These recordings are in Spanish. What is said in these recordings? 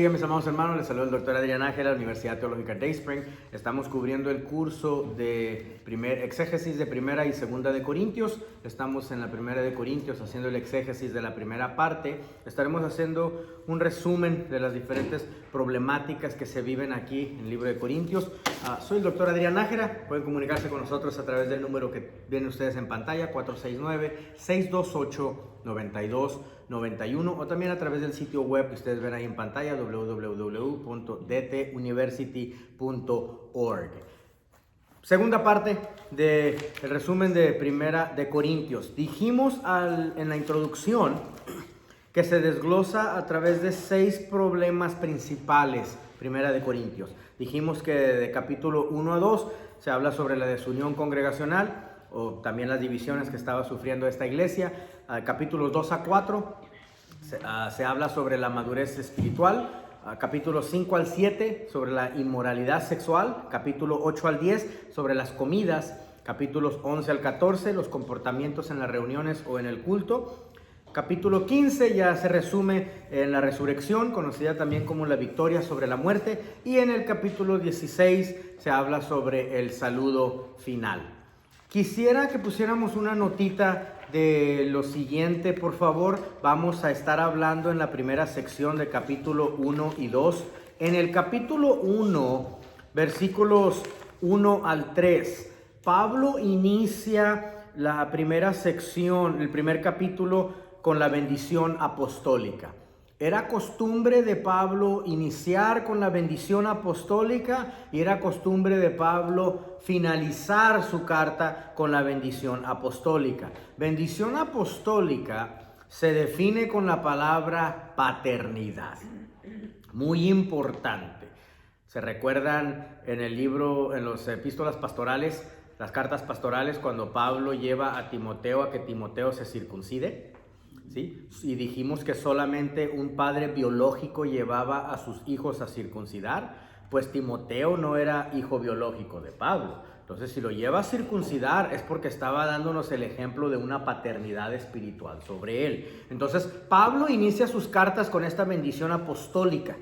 bendiga, mis amados hermanos. Les saluda el doctor Adrián Ángel de la Universidad Teológica Dayspring. Estamos cubriendo el curso de exégesis de primera y segunda de Corintios. Estamos en la primera de Corintios haciendo el exégesis de la primera parte. Estaremos haciendo un resumen de las diferentes problemáticas que se viven aquí en el libro de Corintios. Soy el doctor Adrián Nájera. Pueden comunicarse con nosotros a través del número que ven ustedes en pantalla, 469-628-9291, o también a través del sitio web que ustedes ven ahí en pantalla, www.dtuniversity.org. Segunda parte del resumen de Primera de Corintios. Dijimos en la introducción que se desglosa a través de 6 problemas principales, Primera de Corintios. Dijimos que de capítulo 1 a 2 se habla sobre la desunión congregacional, o también las divisiones que estaba sufriendo esta iglesia. Capítulos 2 a 4 se habla sobre la madurez espiritual. Capítulos 5 al 7 sobre la inmoralidad sexual. Capítulo 8 al 10 sobre las comidas. Capítulos 11 al 14 los comportamientos en las reuniones o en el culto. Capítulo 15 ya se resume en la resurrección, conocida también como la victoria sobre la muerte. Y en el capítulo 16 se habla sobre el saludo final. Quisiera que pusiéramos una notita de lo siguiente, por favor. Vamos a estar hablando en la primera sección de capítulo 1 y 2. En el capítulo 1, versículos 1 al 3, Pablo inicia la primera sección, el primer capítulo, con la bendición apostólica. Era costumbre de Pablo iniciar con la bendición apostólica y era costumbre de Pablo finalizar su carta con la bendición apostólica. Bendición apostólica se define con la palabra paternidad. Muy importante. ¿Se recuerdan en el libro, en las epístolas pastorales, las cartas pastorales, cuando Pablo lleva a Timoteo a que Timoteo se circuncide? ¿Sí? Y dijimos que solamente un padre biológico llevaba a sus hijos a circuncidar, pues Timoteo no era hijo biológico de Pablo. Entonces, si lo lleva a circuncidar es porque estaba dándonos el ejemplo de una paternidad espiritual sobre él. Entonces, Pablo inicia sus cartas con esta bendición apostólica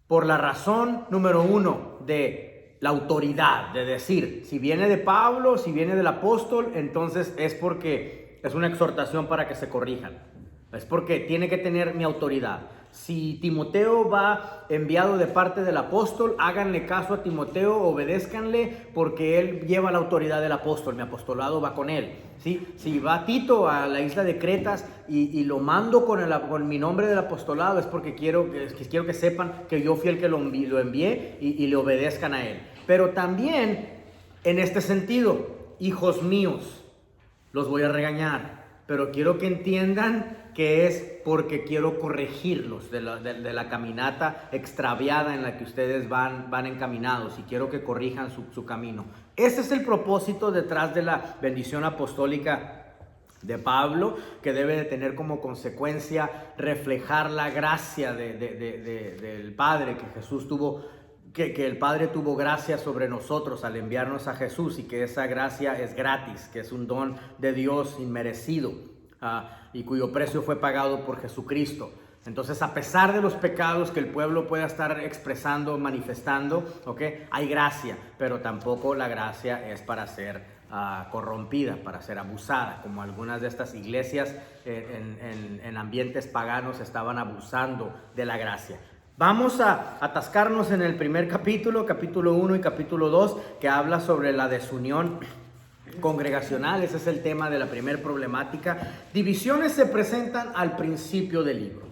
por la razón número 1 de la autoridad, de decir, si viene de Pablo, si viene del apóstol, entonces es porque es una exhortación para que se corrijan. Es porque tiene que tener mi autoridad. Si Timoteo va enviado de parte del apóstol, háganle caso a Timoteo, obedézcanle, porque él lleva la autoridad del apóstol. Mi apostolado va con él. ¿Sí? Si va Tito a la isla de Cretas y lo mando con mi nombre del apostolado, es porque quiero que sepan que yo fui el que lo envié y le obedezcan a él. Pero también en este sentido, hijos míos, los voy a regañar, pero quiero que entiendan que es porque quiero corregirlos de la caminata extraviada en la que ustedes van encaminados, y quiero que corrijan su camino. Ese es el propósito detrás de la bendición apostólica de Pablo, que debe de tener como consecuencia reflejar la gracia del Padre que Jesús tuvo. Que el Padre tuvo gracia sobre nosotros al enviarnos a Jesús, y que esa gracia es gratis, que es un don de Dios inmerecido, y cuyo precio fue pagado por Jesucristo. Entonces, a pesar de los pecados que el pueblo pueda estar expresando, manifestando, hay gracia, pero tampoco la gracia es para ser corrompida, para ser abusada, como algunas de estas iglesias en ambientes paganos estaban abusando de la gracia. Vamos a atascarnos en el primer capítulo 1 y capítulo 2, que habla sobre la desunión congregacional. Ese es el tema de la primera problemática. Divisiones se presentan al principio del libro.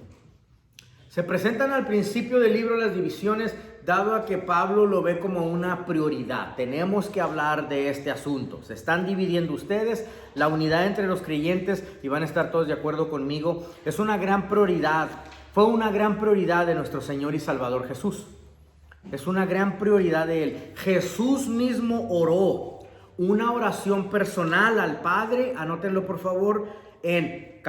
Se presentan al principio del libro las divisiones, dado a que Pablo lo ve como una prioridad. Tenemos que hablar de este asunto. Se están dividiendo ustedes, la unidad entre los creyentes, y van a estar todos de acuerdo conmigo, es una gran prioridad. Fue una gran prioridad de nuestro Señor y Salvador Jesús. Es una gran prioridad de Él. Jesús mismo oró una oración personal al Padre. Anótenlo por favor en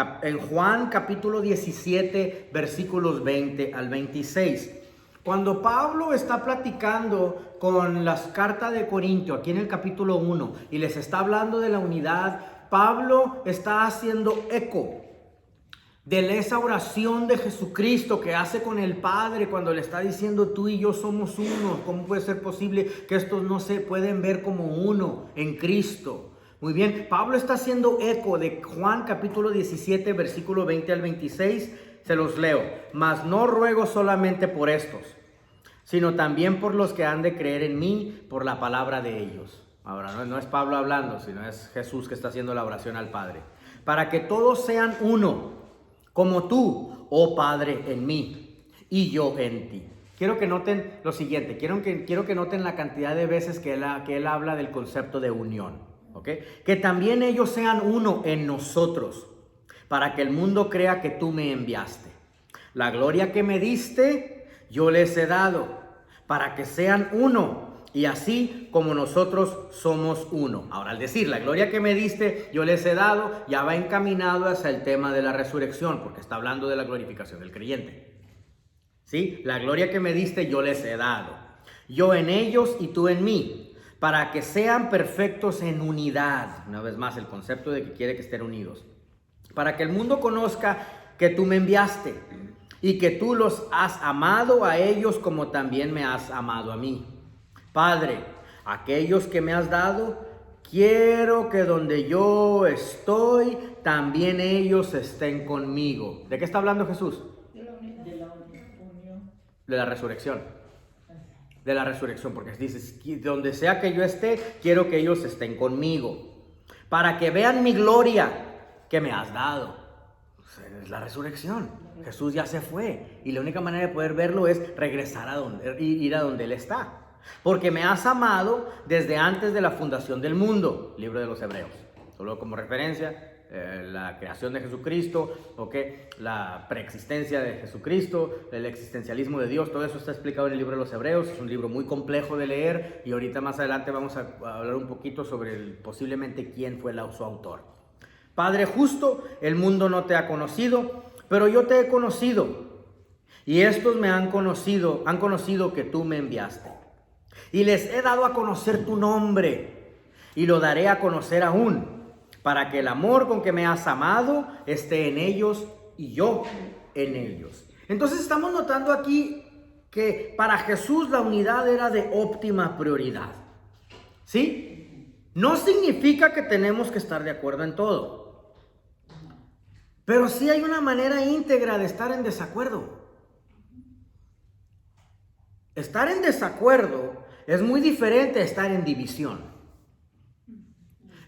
Juan capítulo 17 versículos 20 al 26. Cuando Pablo está platicando con las cartas de Corintio, aquí en el capítulo 1, y les está hablando de la unidad, Pablo está haciendo eco de esa oración de Jesucristo que hace con el Padre cuando le está diciendo tú y yo somos uno. ¿Cómo puede ser posible que estos no se pueden ver como uno en Cristo? Muy bien, Pablo está haciendo eco de Juan capítulo 17, versículo 20 al 26. Se los leo. Mas no ruego solamente por estos, sino también por los que han de creer en mí por la palabra de ellos. Ahora, no es Pablo hablando, sino es Jesús que está haciendo la oración al Padre. Para que todos sean uno, como tú, oh Padre, en mí y yo en ti. Quiero que noten lo siguiente. Quiero que noten la cantidad de veces que él habla del concepto de unión. ¿Okay? Que también ellos sean uno en nosotros, para que el mundo crea que tú me enviaste. La gloria que me diste, yo les he dado, para que sean uno, y así como nosotros somos uno. Ahora, al decir la gloria que me diste, yo les he dado, ya va encaminado hacia el tema de la resurrección, porque está hablando de la glorificación del creyente. ¿Sí? La gloria que me diste, yo les he dado. Yo en ellos y tú en mí, para que sean perfectos en unidad. Una vez más, el concepto de que quiere que estén unidos. Para que el mundo conozca que tú me enviaste y que tú los has amado a ellos como también me has amado a mí. Padre, aquellos que me has dado, quiero que donde yo estoy, también ellos estén conmigo. ¿De qué está hablando Jesús? De la unión. De la resurrección. De la resurrección, porque dices, donde sea que yo esté, quiero que ellos estén conmigo. Para que vean mi gloria que me has dado. Es la resurrección. Jesús ya se fue. Y la única manera de poder verlo es regresar ir a donde Él está. Porque me has amado desde antes de la fundación del mundo. Libro de los Hebreos. Solo como referencia, la creación de Jesucristo, la preexistencia de Jesucristo, el existencialismo de Dios, todo eso está explicado en el libro de los Hebreos. Es un libro muy complejo de leer y ahorita más adelante vamos a hablar un poquito sobre posiblemente quién fue su autor. Padre justo, el mundo no te ha conocido, pero yo te he conocido. Y estos me han conocido que tú me enviaste. Y les he dado a conocer tu nombre, y lo daré a conocer aún, para que el amor con que me has amado esté en ellos y yo en ellos. Entonces estamos notando aquí que para Jesús la unidad era de óptima prioridad. ¿Sí? No significa que tenemos que estar de acuerdo en todo, pero sí hay una manera íntegra de estar en desacuerdo. Estar en desacuerdo es muy diferente a estar en división.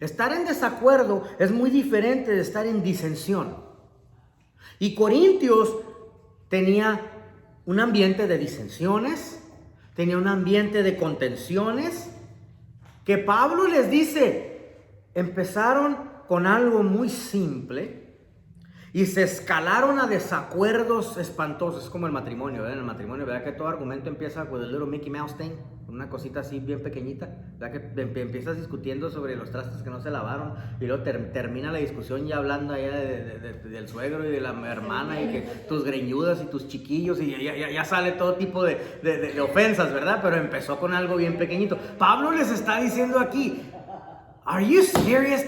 Estar en desacuerdo es muy diferente de estar en disensión. Y Corintios tenía un ambiente de disensiones, tenía un ambiente de contenciones, que Pablo les dice, empezaron con algo muy simple y se escalaron a desacuerdos espantosos. Es como el matrimonio, ¿verdad? En el matrimonio, ¿verdad? Que todo argumento empieza con el little Mickey Mouse thing, una cosita así bien pequeñita, ¿verdad? Que empiezas discutiendo sobre los trastes que no se lavaron y luego termina la discusión ya hablando allá del suegro y de la hermana y que tus greñudas y tus chiquillos y ya sale todo tipo de ofensas, ¿verdad? Pero empezó con algo bien pequeñito. Pablo les está diciendo aquí, ¿are you serious?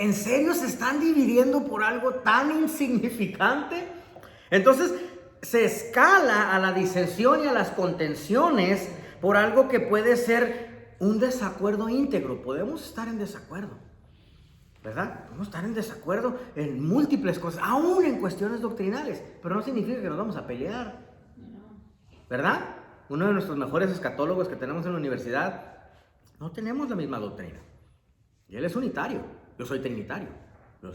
¿En serio se están dividiendo por algo tan insignificante? Entonces se escala a la disensión y a las contenciones por algo que puede ser un desacuerdo íntegro. Podemos estar en desacuerdo, ¿verdad? Podemos estar en desacuerdo en múltiples cosas, aún en cuestiones doctrinales, pero no significa que nos vamos a pelear, ¿verdad? Uno de nuestros mejores escatólogos que tenemos en la universidad, no tenemos la misma doctrina. Y él es unitario, yo soy trinitario.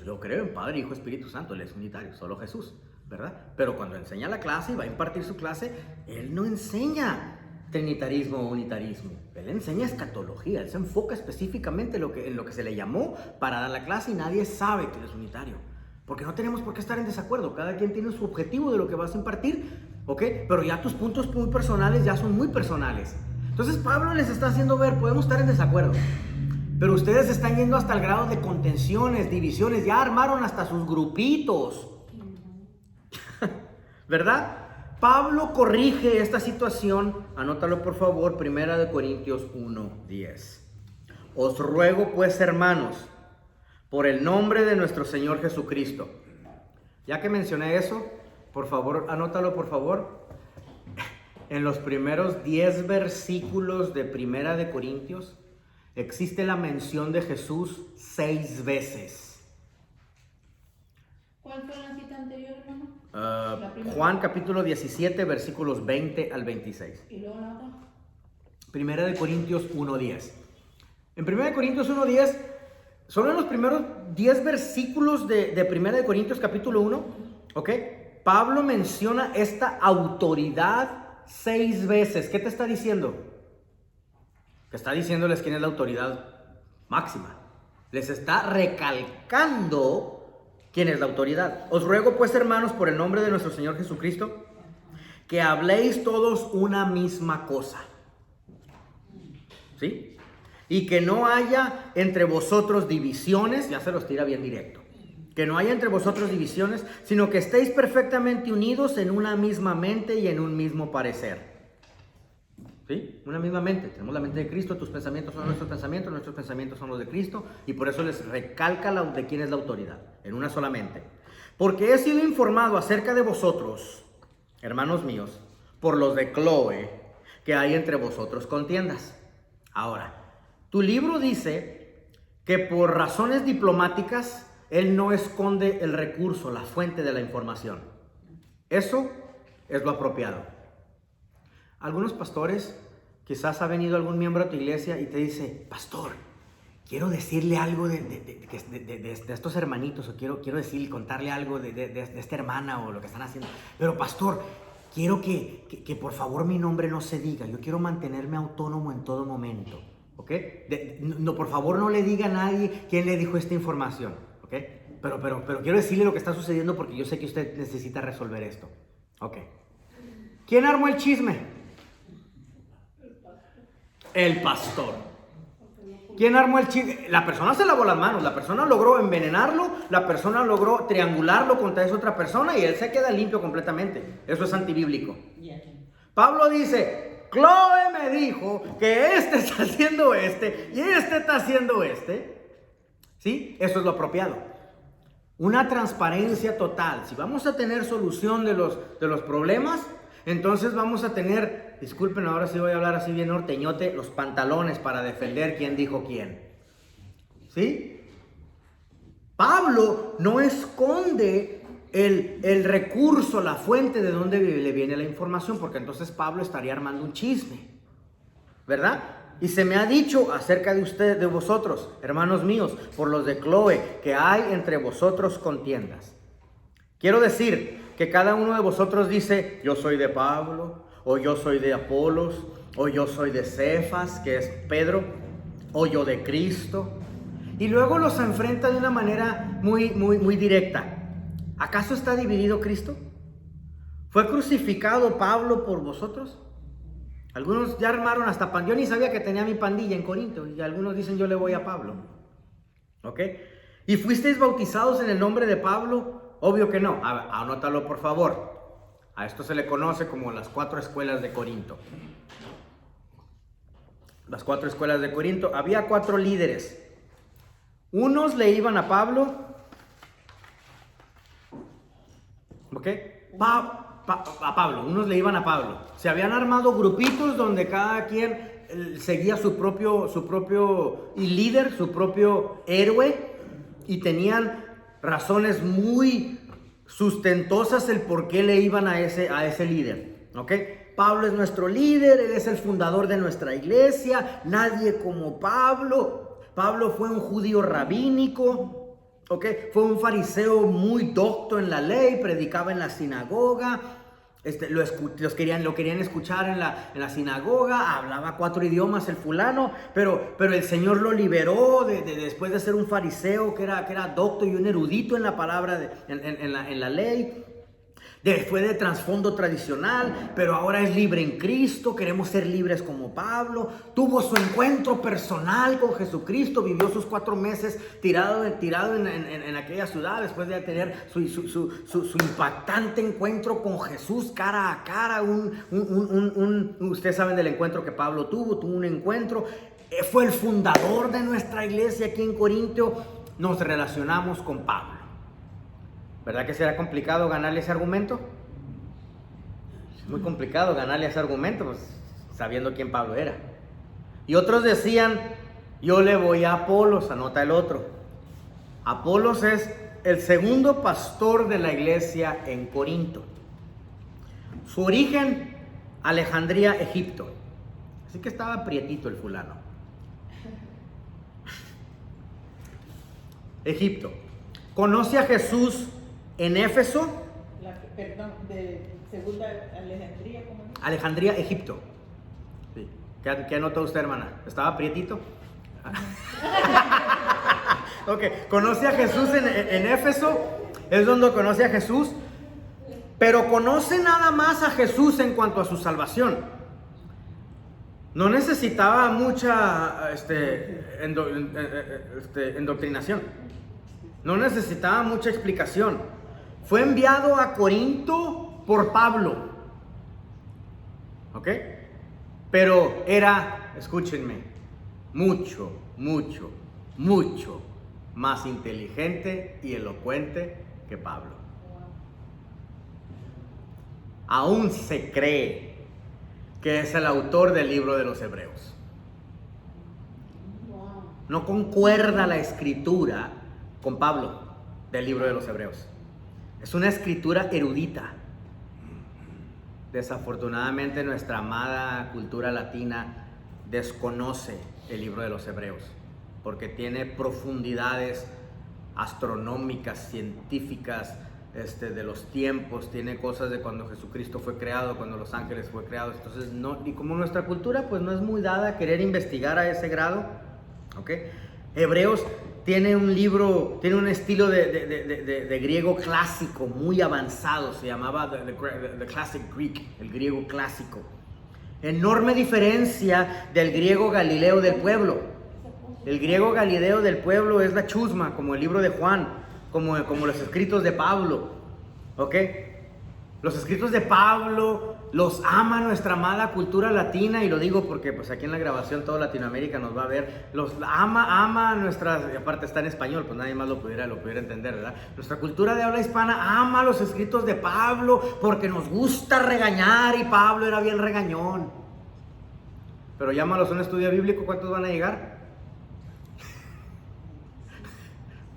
Yo creo en Padre, Hijo, Espíritu Santo, él es unitario, solo Jesús, ¿verdad? Pero cuando enseña la clase y va a impartir su clase, él no enseña trinitarismo o unitarismo. Él enseña escatología, él se enfoca específicamente en lo que se le llamó para dar la clase y nadie sabe que él es unitario. Porque no tenemos por qué estar en desacuerdo, cada quien tiene su objetivo de lo que vas a impartir, ¿ok? Pero ya tus puntos muy personales ya son muy personales. Entonces Pablo les está haciendo ver, podemos estar en desacuerdo, pero ustedes están yendo hasta el grado de contenciones, divisiones, ya armaron hasta sus grupitos. ¿Verdad? Pablo corrige esta situación, anótalo por favor, 1 Corintios 1:10. Os ruego pues, hermanos, por el nombre de nuestro Señor Jesucristo, Ya que mencioné eso, por favor, anótalo por favor. En los primeros 10 versículos de Primera de Corintios existe la mención de Jesús 6 veces. ¿Cuál fue la cita anterior, hermano? Juan capítulo 17, versículos 20 al 26. ¿Y luego la otra? Primera de Corintios 1:10. En Primera de Corintios 1:10, solo en los primeros 10 versículos de Primera de Corintios capítulo 1, ¿ok? Pablo menciona esta autoridad 6 veces. ¿Qué te está diciendo? Que está diciéndoles quién es la autoridad máxima. Les está recalcando quién es la autoridad. Os ruego pues, hermanos, por el nombre de nuestro Señor Jesucristo, que habléis todos una misma cosa. ¿Sí? Y que no haya entre vosotros divisiones, ya se los tira bien directo. Que no haya entre vosotros divisiones, sino que estéis perfectamente unidos en una misma mente y en un mismo parecer. ¿Sí? Una misma mente. Tenemos la mente de Cristo, tus pensamientos son nuestros pensamientos son los de Cristo, y por eso les recalca de quién es la autoridad, en una sola mente. Porque he sido informado acerca de vosotros, hermanos míos, por los de Chloe, que hay entre vosotros contiendas. Ahora, tu libro dice que por razones diplomáticas él no esconde el recurso, la fuente de la información. Eso es lo apropiado. Algunos pastores, quizás ha venido algún miembro a tu iglesia y te dice: pastor, quiero decirle algo de estos hermanitos, o quiero contarle algo de esta hermana o lo que están haciendo. Pero pastor, quiero que por favor mi nombre no se diga. Yo quiero mantenerme autónomo en todo momento. ¿Ok? No, por favor, no le diga a nadie quién le dijo esta información. ¿Ok? Pero quiero decirle lo que está sucediendo porque yo sé que usted necesita resolver esto. ¿Ok? ¿Quién armó el chisme? El pastor. ¿Quién armó el chisme? La persona se lavó las manos, la persona logró envenenarlo, la persona logró triangularlo contra esa otra persona y él se queda limpio completamente. Eso es antibíblico. Pablo dice: Chloe me dijo que este está haciendo este y este está haciendo este. ¿Sí? Eso es lo apropiado. Una transparencia total. Si vamos a tener solución de los problemas, entonces vamos a tener, disculpen, ahora sí voy a hablar así bien norteñote, los pantalones para defender quién dijo quién. ¿Sí? Pablo no esconde el recurso, la fuente de donde le viene la información, porque entonces Pablo estaría armando un chisme, ¿verdad? Y se me ha dicho acerca de ustedes, de vosotros, hermanos míos, por los de Chloe, que hay entre vosotros contiendas. Quiero decir que cada uno de vosotros dice: yo soy de Pablo, o yo soy de Apolos, o yo soy de Cefas, que es Pedro, o yo de Cristo. Y luego los enfrenta de una manera muy directa. ¿Acaso está dividido Cristo? ¿Fue crucificado Pablo por vosotros? Algunos ya armaron hasta yo ni sabía que tenía mi pandilla en Corinto, y algunos dicen: yo le voy a Pablo. ¿Ok? ¿Y fuisteis bautizados en el nombre de Pablo? Obvio que no. Anótalo por favor. A esto se le conoce como las 4 escuelas de Corinto. Las 4 escuelas de Corinto. Había 4 líderes. Unos le iban a Pablo. ¿Ok? A Pablo. Unos le iban a Pablo. Se habían armado grupitos donde cada quien seguía su propio líder, su propio héroe, y tenían razones muy sustentosas el por qué le iban a ese líder. ¿Ok? Pablo es nuestro líder, él es el fundador de nuestra iglesia, nadie como Pablo. Pablo fue un judío rabínico, ¿ok? Fue un fariseo muy docto en la ley, predicaba en la sinagoga. Lo querían escuchar en la sinagoga, hablaba 4 idiomas el fulano, pero el Señor lo liberó después de ser un fariseo que era docto y un erudito en la palabra, en la ley. Fue de trasfondo tradicional, pero ahora es libre en Cristo. Queremos ser libres como Pablo. Tuvo su encuentro personal con Jesucristo. Vivió sus 4 meses tirado en aquella ciudad después de tener su impactante encuentro con Jesús cara a cara. Ustedes saben del encuentro que Pablo tuvo un encuentro. Fue el fundador de nuestra iglesia aquí en Corinto. Nos relacionamos con Pablo. ¿Verdad que será complicado ganarle ese argumento? Es muy complicado ganarle ese argumento, pues, sabiendo quién Pablo era. Y otros decían, yo le voy a Apolos, anota el otro. Apolos es el segundo pastor de la iglesia en Corinto. Su origen, Alejandría, Egipto. Así que estaba prietito el fulano. Egipto. Conoce a Jesús en Éfeso. Perdón, de segunda Alejandría, ¿cómo es? Alejandría, Egipto. Sí. ¿Qué anotó usted, hermana? ¿Estaba prietito? Ok, conoce a Jesús en Éfeso. Es donde conoce a Jesús. Pero conoce nada más a Jesús en cuanto a su salvación. No necesitaba mucha endoctrinación. No necesitaba mucha explicación. Fue enviado a Corinto por Pablo. ¿Ok? Pero era, escúchenme, mucho más inteligente y elocuente que Pablo. Aún se cree que es el autor del libro de los Hebreos. No concuerda la escritura con Pablo del libro de los Hebreos. Es una escritura erudita. Desafortunadamente nuestra amada cultura latina desconoce el libro de los Hebreos porque tiene profundidades astronómicas, científicas, de los tiempos, tiene cosas de cuando Jesucristo fue creado, cuando los ángeles fue creados. Entonces no, y como nuestra cultura pues no es muy dada a querer investigar a ese grado, ¿ok? Hebreos tiene un libro, tiene un estilo de griego clásico muy avanzado, se llamaba the Classic Greek, el griego clásico. Enorme diferencia del griego galileo del pueblo. El griego galileo del pueblo es la chusma, como el libro de Juan, como los escritos de Pablo, ¿ok? Los escritos de Pablo los ama nuestra amada cultura latina, y lo digo porque pues aquí en la grabación toda Latinoamérica nos va a ver. Los ama nuestras, y aparte está en español, pues nadie más lo pudiera entender, ¿verdad? Nuestra cultura de habla hispana ama los escritos de Pablo porque nos gusta regañar, y Pablo era bien regañón. Pero llámalos a un estudio bíblico, ¿cuántos van a llegar?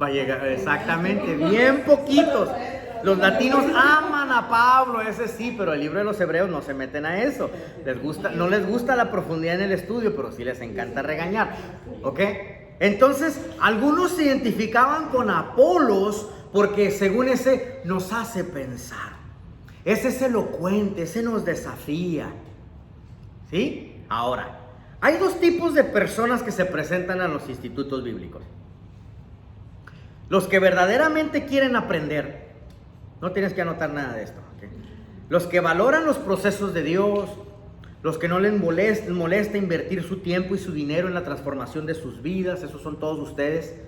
Va a llegar, exactamente, bien poquitos. Los latinos aman a Pablo, ese sí, pero el libro de los Hebreos no se meten a eso. No les gusta la profundidad en el estudio, pero sí les encanta regañar, ¿ok? Entonces, algunos se identificaban con Apolos porque según ese nos hace pensar. Ese es elocuente, ese nos desafía, ¿sí? Ahora, hay dos tipos de personas que se presentan a los institutos bíblicos. Los que verdaderamente quieren aprender, no tienes que anotar nada de esto, ¿okay? Los que valoran los procesos de Dios, los que no les molesta invertir su tiempo y su dinero en la transformación de sus vidas, esos son todos ustedes,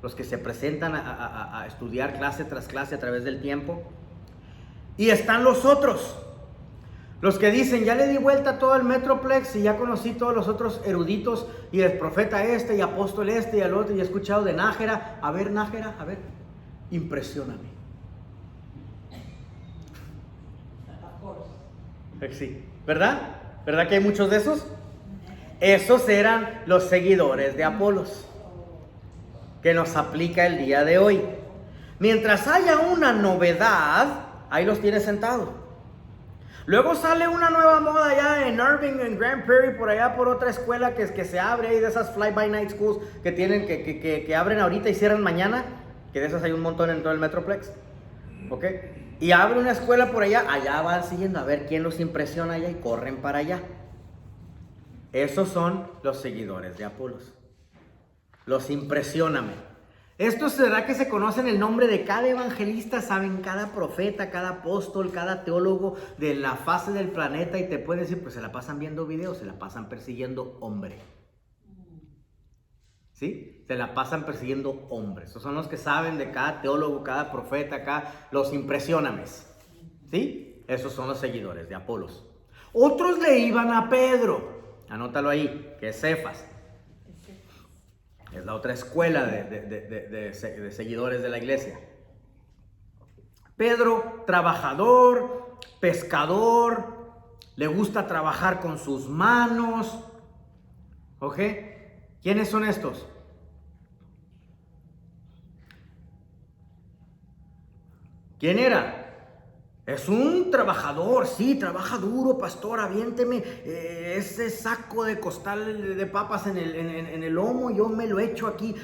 los que se presentan a estudiar clase tras clase a través del tiempo. Y están los otros, los que dicen, ya le di vuelta a todo el Metroplex y ya conocí todos los otros eruditos y el profeta este y apóstol este y al otro, y he escuchado de Nájera. A ver, Nájera, a ver, impresióname. Sí, ¿verdad? ¿Verdad que hay muchos de esos? Esos eran los seguidores de Apolos, que nos aplica el día de hoy. Mientras haya una novedad, ahí los tienes sentados. Luego sale una nueva moda allá en Irving, en Grand Prairie, por allá por otra escuela que se abre ahí, de esas fly-by-night schools que tienen, que abren ahorita y cierran mañana, que de esas hay un montón en todo el Metroplex, ¿ok? Y abre una escuela por allá van siguiendo a ver quién los impresiona allá y corren para allá. Esos son los seguidores de Apolos. Los impresióname. Esto será que se conocen el nombre de cada evangelista, saben cada profeta, cada apóstol, cada teólogo de la fase del planeta, y te pueden decir, pues se la pasan viendo videos, se la pasan persiguiendo hombre. ¿Sí? Se la pasan persiguiendo hombres. Esos son los que saben de cada teólogo, cada profeta, acá, los impresiónames. ¿Sí? Esos son los seguidores de Apolos. Otros le iban a Pedro, anótalo ahí, que es Cefas. Es la otra escuela de seguidores de la iglesia. Pedro, trabajador, pescador, le gusta trabajar con sus manos. ¿Ok? ¿Quiénes son estos? ¿Quién era? Es un trabajador, sí, trabaja duro, pastor, aviénteme ese saco de costal de papas en el lomo, yo me lo echo aquí,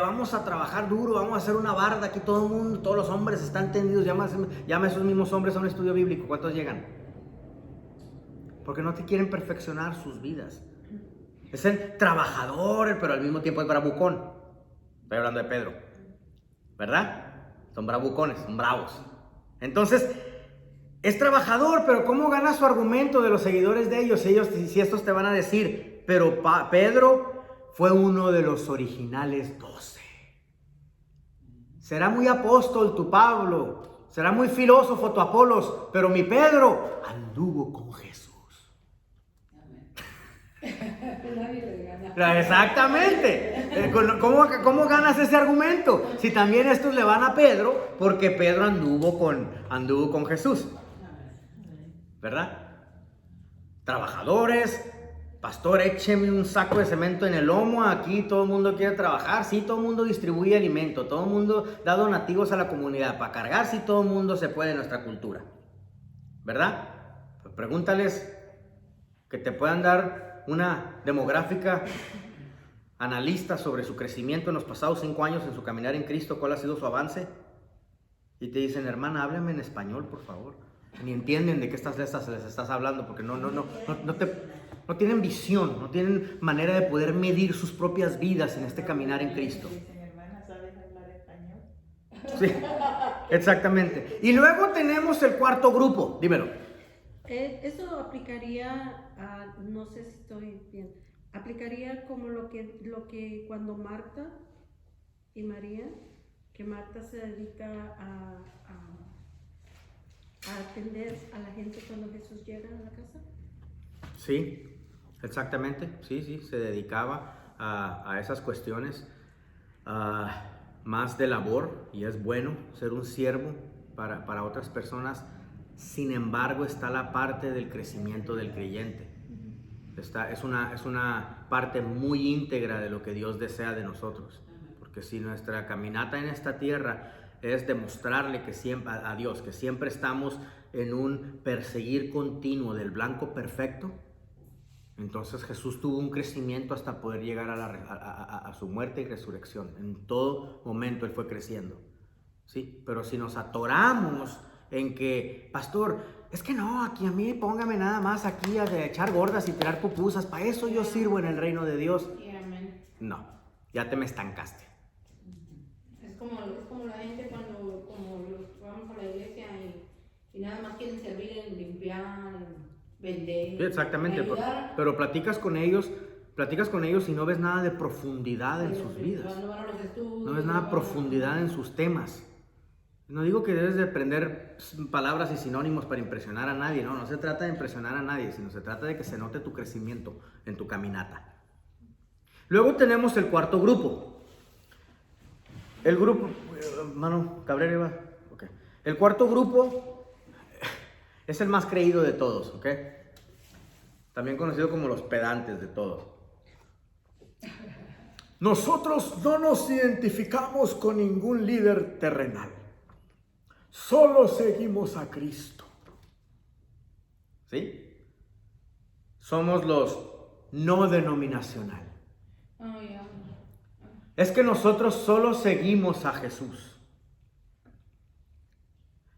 vamos a trabajar duro, vamos a hacer una barda aquí, todo el mundo, todos los hombres están tendidos, llama a esos mismos hombres a un estudio bíblico, ¿cuántos llegan? Porque no te quieren perfeccionar sus vidas. Es el trabajador, pero al mismo tiempo es bravucón. Estoy hablando de Pedro, ¿verdad? Son bravucones, son bravos. Entonces, es trabajador, pero ¿cómo gana su argumento de los seguidores de ellos? Si estos te van a decir, pero Pedro fue uno de los originales 12. Será muy apóstol tu Pablo, será muy filósofo tu Apolos, pero mi Pedro anduvo con Jesús. Exactamente. ¿Cómo ganas ese argumento? Si también estos le van a Pedro, porque Pedro anduvo con Jesús. ¿Verdad? Trabajadores, pastor, écheme un saco de cemento en el lomo, aquí todo el mundo quiere trabajar, sí, todo el mundo distribuye alimento, todo el mundo da donativos a la comunidad, para cargar, sí, todo el mundo se puede en nuestra cultura, ¿verdad? Pues pregúntales que te puedan dar una demográfica analista sobre su crecimiento en los pasados 5 años en su caminar en Cristo, cuál ha sido su avance, y te dicen, hermana, háblame en español, por favor. Ni entienden de qué les estás hablando, porque no tienen visión, no tienen manera de poder medir sus propias vidas en este caminar en Cristo. Hermana, ¿sabes hablar español? Sí, exactamente. Y luego tenemos el cuarto grupo, dímelo. Eso aplicaría a, no sé si estoy bien, aplicaría como lo que cuando Marta y María, que Marta se dedica a atender a la gente cuando Jesús llega a la casa. Sí, exactamente, sí, se dedicaba a esas cuestiones más de labor, y es bueno ser un siervo para otras personas. Sin embargo, está la parte del crecimiento del creyente. Es una parte muy íntegra de lo que Dios desea de nosotros, porque si nuestra caminata en esta tierra es demostrarle que siempre, a Dios, que siempre estamos en un perseguir continuo del blanco perfecto, entonces Jesús tuvo un crecimiento hasta poder llegar a su muerte y resurrección. En todo momento Él fue creciendo, ¿sí? Pero si nos atoramos en que, pastor, es que no, aquí a mí póngame nada más aquí a echar gordas y tirar pupusas, para eso yo sirvo en el reino de Dios. No, ya te me estancaste. Es como la gente cuando vamos a la iglesia y nada más quieren servir en limpiar, en vender. Sí, exactamente, pero platicas con ellos y no ves nada de profundidad en sus vidas. No ves nada de profundidad en sus temas. No digo que debes de aprender palabras y sinónimos para impresionar a nadie, no se trata de impresionar a nadie, sino se trata de que se note tu crecimiento en tu caminata. Luego tenemos el cuarto grupo. El grupo, mano, Cabrera iba, ok. El cuarto grupo es el más creído de todos, ¿ok? También conocido como los pedantes de todos. Nosotros no nos identificamos con ningún líder terrenal. Solo seguimos a Cristo. ¿Sí? Somos los no denominacional. Es que nosotros solo seguimos a Jesús.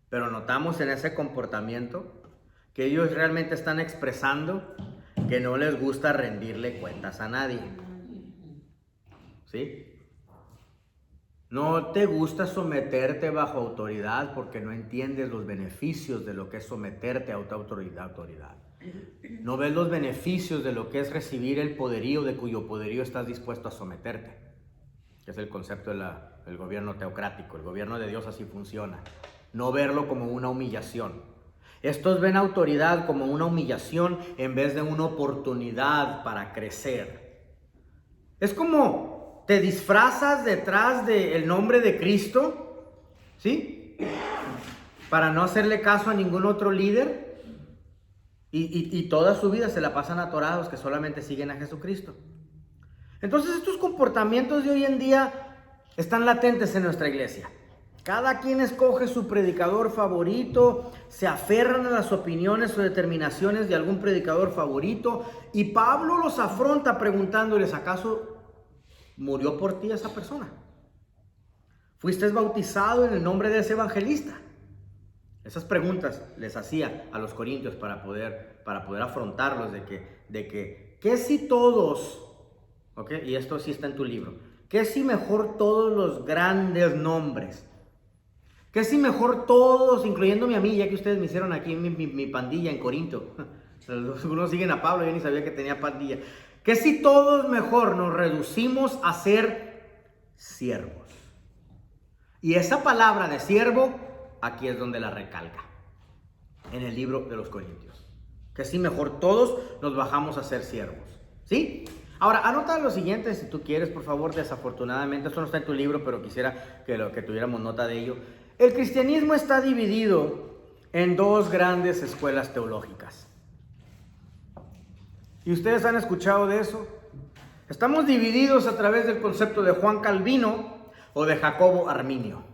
Pero notamos en ese comportamiento que ellos realmente están expresando que no les gusta rendirle cuentas a nadie. ¿Sí? No te gusta someterte bajo autoridad porque no entiendes los beneficios de lo que es someterte a otra autoridad. No ves los beneficios de lo que es recibir el poderío de cuyo poderío estás dispuesto a someterte, que es el concepto del gobierno teocrático. El gobierno de Dios así funciona. No verlo como una humillación. Estos ven autoridad como una humillación en vez de una oportunidad para crecer. Es como te disfrazas detrás del nombre de Cristo, ¿sí? para no hacerle caso a ningún otro líder y toda su vida se la pasan atorados que solamente siguen a Jesucristo. Entonces estos comportamientos de hoy en día están latentes en nuestra iglesia. Cada quien escoge su predicador favorito, se aferran a las opiniones o determinaciones de algún predicador favorito, y Pablo los afronta preguntándoles: ¿acaso murió por ti esa persona? ¿Fuiste bautizado en el nombre de ese evangelista? Esas preguntas les hacía a los corintios para poder afrontarlos de que ¿qué si todos, okay, y esto sí está en tu libro, qué si mejor todos los grandes nombres, qué si mejor todos, incluyéndome a mí, ya que ustedes me hicieron aquí mi pandilla en Corinto, algunos siguen a Pablo, yo ni sabía que tenía pandilla, qué si todos mejor nos reducimos a ser siervos? Y esa palabra de siervo, aquí es donde la recalca, en el libro de los Corintios. Que sí, mejor todos nos bajamos a ser siervos. ¿Sí? Ahora, anota lo siguiente si tú quieres, por favor. Desafortunadamente, esto no está en tu libro, pero quisiera que tuviéramos nota de ello. El cristianismo está dividido en dos grandes escuelas teológicas. ¿Y ustedes han escuchado de eso? Estamos divididos a través del concepto de Juan Calvino o de Jacobo Arminio.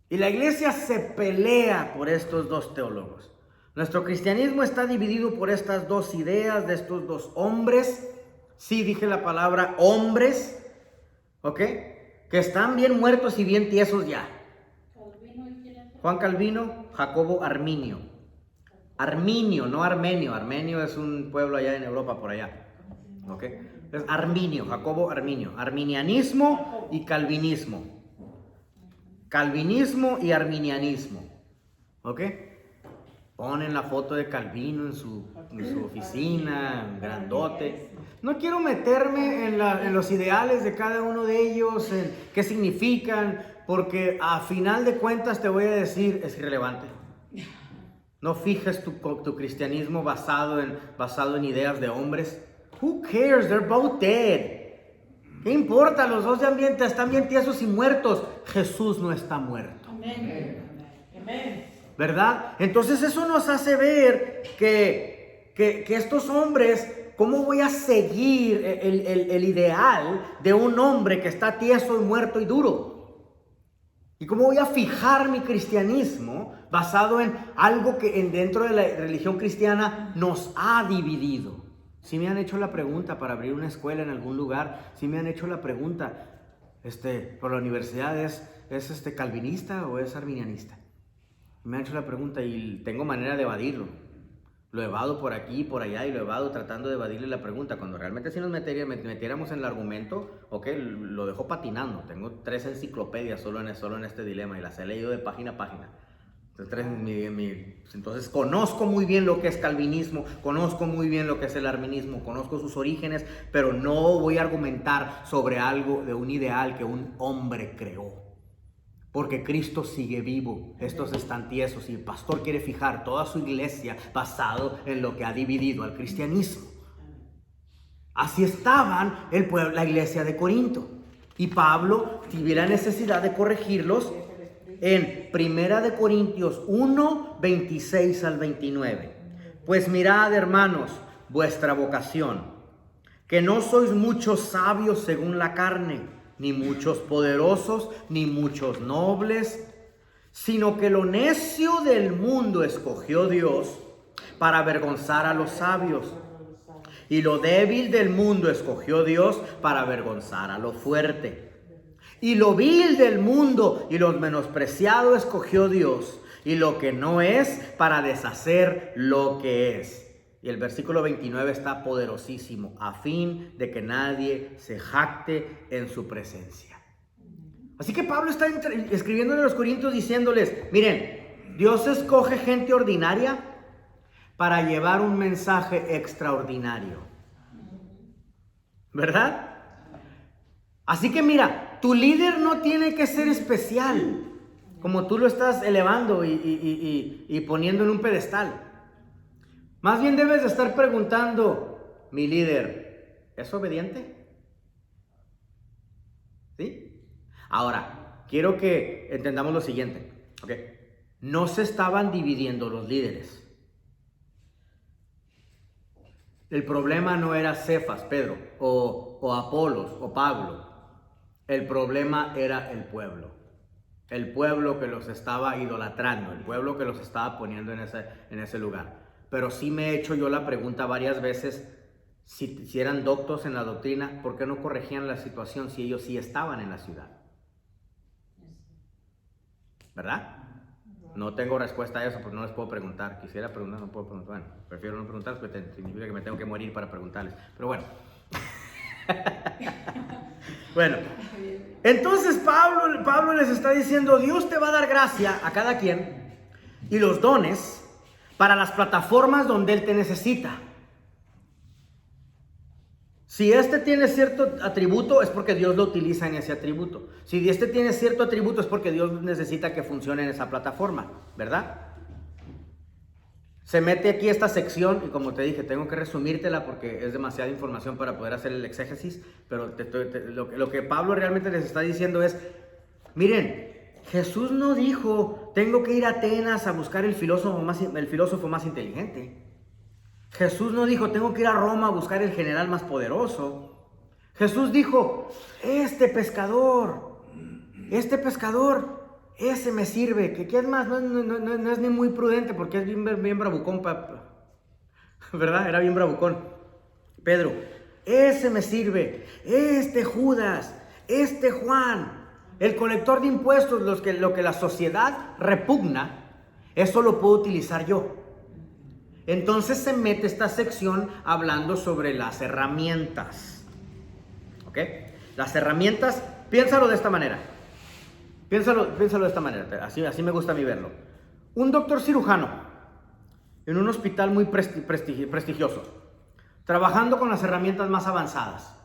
Y la iglesia se pelea por estos dos teólogos. Nuestro cristianismo está dividido por estas dos ideas de estos dos hombres. Sí, dije la palabra hombres, ¿ok? Que están bien muertos y bien tiesos ya. Juan Calvino, Jacobo Arminio. Arminio, no Armenio. Armenio es un pueblo allá en Europa, por allá. ¿Ok? Es Arminio, Jacobo Arminio. Arminianismo y calvinismo. Calvinismo y arminianismo. ¿Ok? Ponen la foto de Calvino en su oficina, grandote. No quiero meterme en los ideales de cada uno de ellos, en qué significan, porque a final de cuentas te voy a decir, es irrelevante. No fijes tu cristianismo basado en ideas de hombres. Who cares? They're both dead. ¿Qué importa? Los dos están bien tiesos y muertos. Jesús no está muerto. Amén. ¿Verdad? Entonces eso nos hace ver que estos hombres, ¿cómo voy a seguir el ideal de un hombre que está tieso y muerto y duro? ¿Y cómo voy a fijar mi cristianismo basado en algo que dentro de la religión cristiana nos ha dividido? Si me han hecho la pregunta para abrir una escuela en algún lugar, si me han hecho la pregunta, por la universidad, ¿es calvinista o es arminianista? Me han hecho la pregunta y tengo manera de evadirlo. Lo evado por aquí y por allá y lo evado tratando de evadirle la pregunta. Cuando realmente si nos metiéramos en el argumento, ok, lo dejo patinando. Tengo 3 enciclopedias solo en este dilema y las he leído de página a página. Entonces conozco muy bien lo que es calvinismo, conozco muy bien lo que es el arminismo, conozco sus orígenes, pero no voy a argumentar sobre algo de un ideal que un hombre creó. Porque Cristo sigue vivo, estos están tiesos y el pastor quiere fijar toda su iglesia basado en lo que ha dividido al cristianismo. Así estaban la iglesia de Corinto. Y Pablo tuviera necesidad de corregirlos en 1 Corintios 1, 26 al 29. Pues mirad, hermanos, vuestra vocación, que no sois muchos sabios según la carne, ni muchos poderosos, ni muchos nobles, sino que lo necio del mundo escogió Dios para avergonzar a los sabios, y lo débil del mundo escogió Dios para avergonzar a lo fuerte. Y lo vil del mundo y lo menospreciado escogió Dios, y lo que no es para deshacer lo que es. Y el versículo 29 está poderosísimo, a fin de que nadie se jacte en su presencia. Así que Pablo está escribiéndole a los corintios diciéndoles, miren, Dios escoge gente ordinaria para llevar un mensaje extraordinario. ¿Verdad? Así que mira, tu líder no tiene que ser especial, como tú lo estás elevando y poniendo en un pedestal. Más bien debes de estar preguntando, mi líder, ¿es obediente? ¿Sí? Ahora, quiero que entendamos lo siguiente, ¿ok? no se estaban dividiendo los líderes. El problema no era Cefas, Pedro, o Apolos, o Pablo. El problema era el pueblo. El pueblo que los estaba idolatrando, el pueblo que los estaba poniendo en ese lugar. Pero sí me he hecho yo la pregunta varias veces, si eran doctos en la doctrina, ¿por qué no corregían la situación si ellos sí estaban en la ciudad? ¿Verdad? No tengo respuesta a eso, pues no les puedo preguntar. Quisiera preguntar, no puedo preguntar. Bueno, prefiero no preguntar porque significa que me tengo que morir para preguntarles. Pero bueno. Bueno. Entonces Pablo les está diciendo, Dios te va a dar gracia a cada quien y los dones para las plataformas donde Él te necesita. Si este tiene cierto atributo, es porque Dios lo utiliza en ese atributo. Si este tiene cierto atributo, es porque Dios necesita que funcione en esa plataforma, ¿verdad? Se mete aquí esta sección, y como te dije, tengo que resumírtela porque es demasiada información para poder hacer el exégesis, pero lo que Pablo realmente les está diciendo es, miren, Jesús no dijo, tengo que ir a Atenas a buscar el filósofo más inteligente. Jesús no dijo, tengo que ir a Roma a buscar el general más poderoso. Jesús dijo, este pescador, ese me sirve. ¿Qué es más? No es ni muy prudente porque es bien bravucón, ¿verdad? Era bien bravucón. Pedro, ese me sirve. Este Judas, este Juan, el colector de impuestos, lo que la sociedad repugna, eso lo puedo utilizar yo. Entonces se mete esta sección hablando sobre las herramientas. ¿Ok? Las herramientas, piénsalo de esta manera. Piénsalo de esta manera. Así me gusta a mí verlo. Un doctor cirujano en un hospital muy prestigioso, trabajando con las herramientas más avanzadas.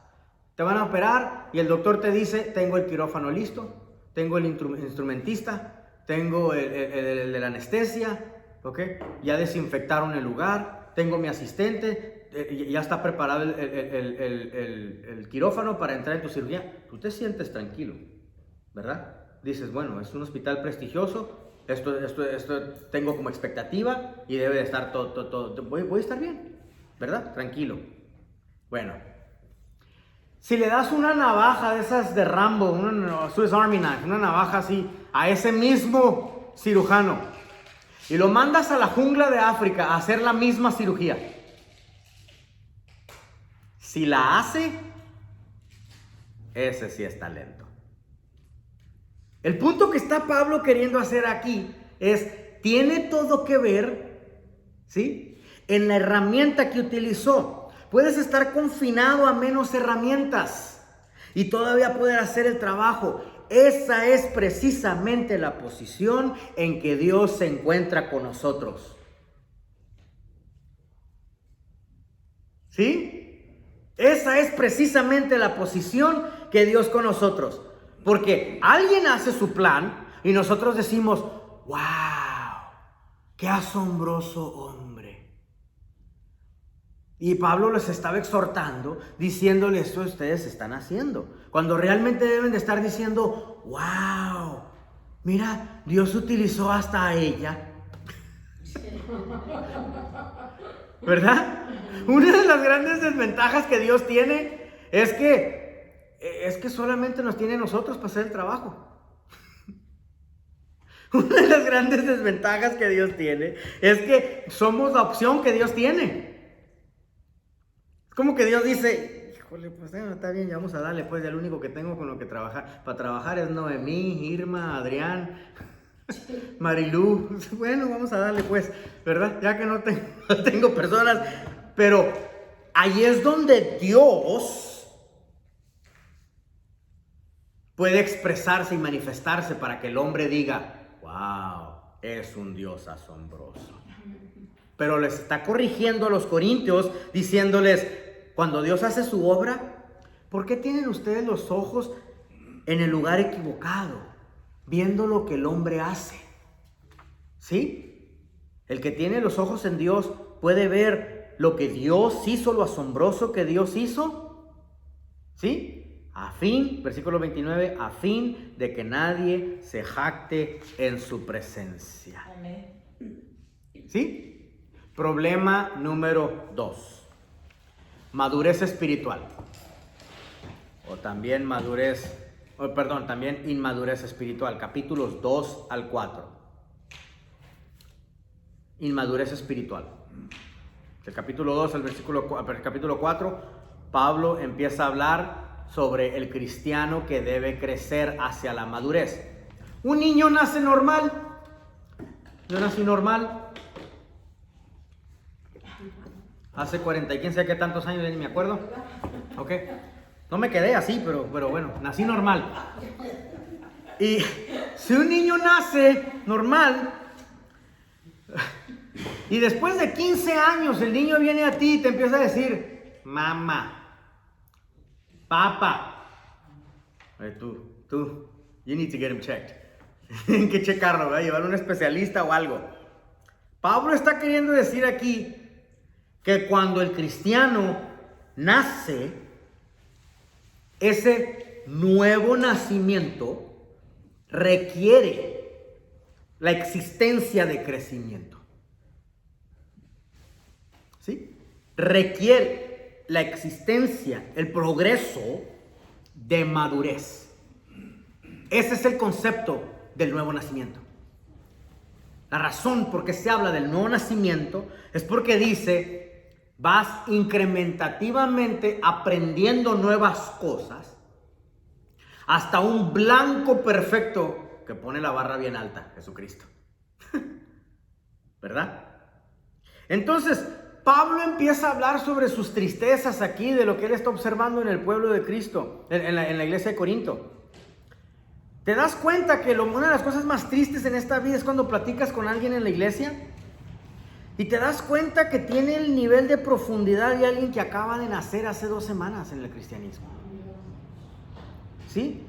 Te van a operar y el doctor te dice, tengo el quirófano listo, tengo el instrumentista, tengo el de la anestesia, ¿ok? Ya desinfectaron el lugar, tengo mi asistente, ya está preparado el quirófano para entrar en tu cirugía. Tú te sientes tranquilo, ¿verdad? Dices, bueno, es un hospital prestigioso, esto tengo como expectativa y debe de estar todo, voy a estar bien, ¿verdad? Tranquilo. Bueno, si le das una navaja de esas de Rambo, una Swiss Army Knife, una navaja así, a ese mismo cirujano, y lo mandas a la jungla de África a hacer la misma cirugía, si la hace, ese sí es talento. El punto que está Pablo queriendo hacer aquí es, tiene todo que ver, ¿sí?, en la herramienta que utilizó. Puedes estar confinado a menos herramientas y todavía poder hacer el trabajo. Esa es precisamente la posición en que Dios se encuentra con nosotros. ¿Sí? Esa es precisamente la posición que Dios con nosotros. Porque alguien hace su plan y nosotros decimos, ¡wow! ¡Qué asombroso hombre! Y Pablo les estaba exhortando, diciéndoles, esto ustedes están haciendo. Cuando realmente deben de estar diciendo, ¡wow! Mira, Dios utilizó hasta a ella. ¿Verdad? Una de las grandes desventajas que Dios tiene es que solamente nos tiene a nosotros para hacer el trabajo. Una de las grandes desventajas que Dios tiene es que somos la opción que Dios tiene. Es como que Dios dice, híjole, pues está bien, ya vamos a darle, pues ya lo único que tengo con lo que trabajar, para trabajar es Noemí, Irma, Adrián, Marilú. Bueno, vamos a darle pues, ¿verdad? Ya que no tengo personas, pero ahí es donde Dios puede expresarse y manifestarse para que el hombre diga, wow, es un Dios asombroso. Pero les está corrigiendo a los corintios, diciéndoles, cuando Dios hace su obra, ¿por qué tienen ustedes los ojos en el lugar equivocado, viendo lo que el hombre hace? ¿Sí? El que tiene los ojos en Dios puede ver lo que Dios hizo, lo asombroso que Dios hizo. ¿Sí? A fin, versículo 29, a fin de que nadie se jacte en su presencia. Amén. ¿Sí? Problema número 2. Madurez espiritual. O también también inmadurez espiritual. Capítulos 2 al 4. Inmadurez espiritual. Del capítulo 2 al capítulo 4, Pablo empieza a hablar sobre el cristiano que debe crecer hacia la madurez. Un niño nace normal. Yo nací normal. Hace 40 y quién sabe qué tantos años, ya ni me acuerdo. Ok. No me quedé así, pero bueno, nací normal. Y si un niño nace normal, y después de 15 años el niño viene a ti y te empieza a decir, mamá, papá, tú, you need to get him checked. Tienen que checarlo, ¿verdad? Llevar a un especialista o algo. Pablo está queriendo decir aquí que cuando el cristiano nace, ese nuevo nacimiento requiere la existencia de crecimiento. ¿Sí? Requiere la existencia, el progreso de madurez. Ese es el concepto del nuevo nacimiento. La razón por qué se habla del nuevo nacimiento es porque dice, vas incrementativamente aprendiendo nuevas cosas hasta un blanco perfecto que pone la barra bien alta, Jesucristo. ¿Verdad? Entonces, Pablo empieza a hablar sobre sus tristezas aquí, de lo que él está observando en el pueblo de Cristo, en la iglesia de Corinto. ¿Te das cuenta que una de las cosas más tristes en esta vida es cuando platicas con alguien en la iglesia? Y te das cuenta que tiene el nivel de profundidad de alguien que acaba de nacer hace 2 semanas en el cristianismo. ¿Sí?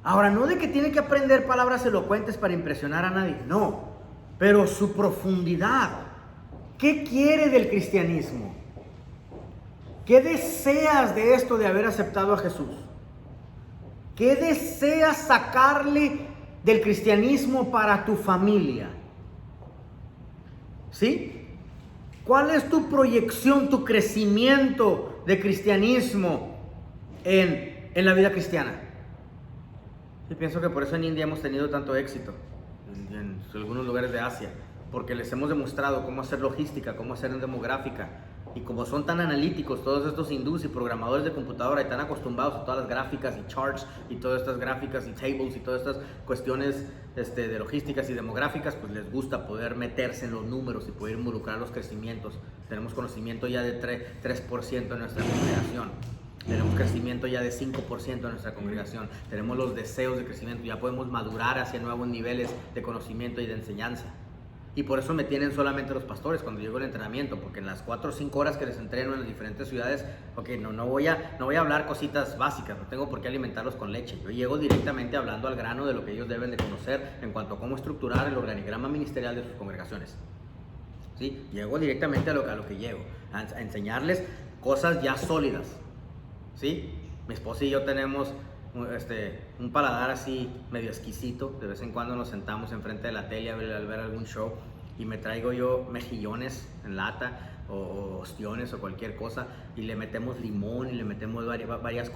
Ahora, no de que tiene que aprender palabras elocuentes para impresionar a nadie, no. Pero su profundidad. ¿Qué quiere del cristianismo? ¿Qué deseas de esto de haber aceptado a Jesús? ¿Qué deseas sacarle del cristianismo para tu familia? ¿Sí? ¿Cuál es tu proyección, tu crecimiento de cristianismo en la vida cristiana? Y pienso que por eso en India hemos tenido tanto éxito, en algunos lugares de Asia, porque les hemos demostrado cómo hacer logística, cómo hacer demográfica. Y como son tan analíticos todos estos hindús y programadores de computadora y tan acostumbrados a todas las gráficas y charts y todas estas gráficas y tables y todas estas cuestiones de logísticas y demográficas, pues les gusta poder meterse en los números y poder involucrar los crecimientos. Tenemos conocimiento ya de 3% en nuestra congregación. Tenemos crecimiento ya de 5% en nuestra congregación. Tenemos los deseos de crecimiento. Ya podemos madurar hacia nuevos niveles de conocimiento y de enseñanza. Y por eso me tienen solamente los pastores cuando llego al entrenamiento, porque en las 4 o 5 horas que les entreno en las diferentes ciudades, no voy a hablar cositas básicas, no tengo por qué alimentarlos con leche. Yo llego directamente hablando al grano de lo que ellos deben de conocer en cuanto a cómo estructurar el organigrama ministerial de sus congregaciones. ¿Sí? Llego directamente a lo que llego, a enseñarles cosas ya sólidas. ¿Sí? Mi esposa y yo tenemos un paladar así medio exquisito. De vez en cuando nos sentamos enfrente de la tele al ver algún show y me traigo yo mejillones en lata o ostiones o cualquier cosa y le metemos limón y le metemos varias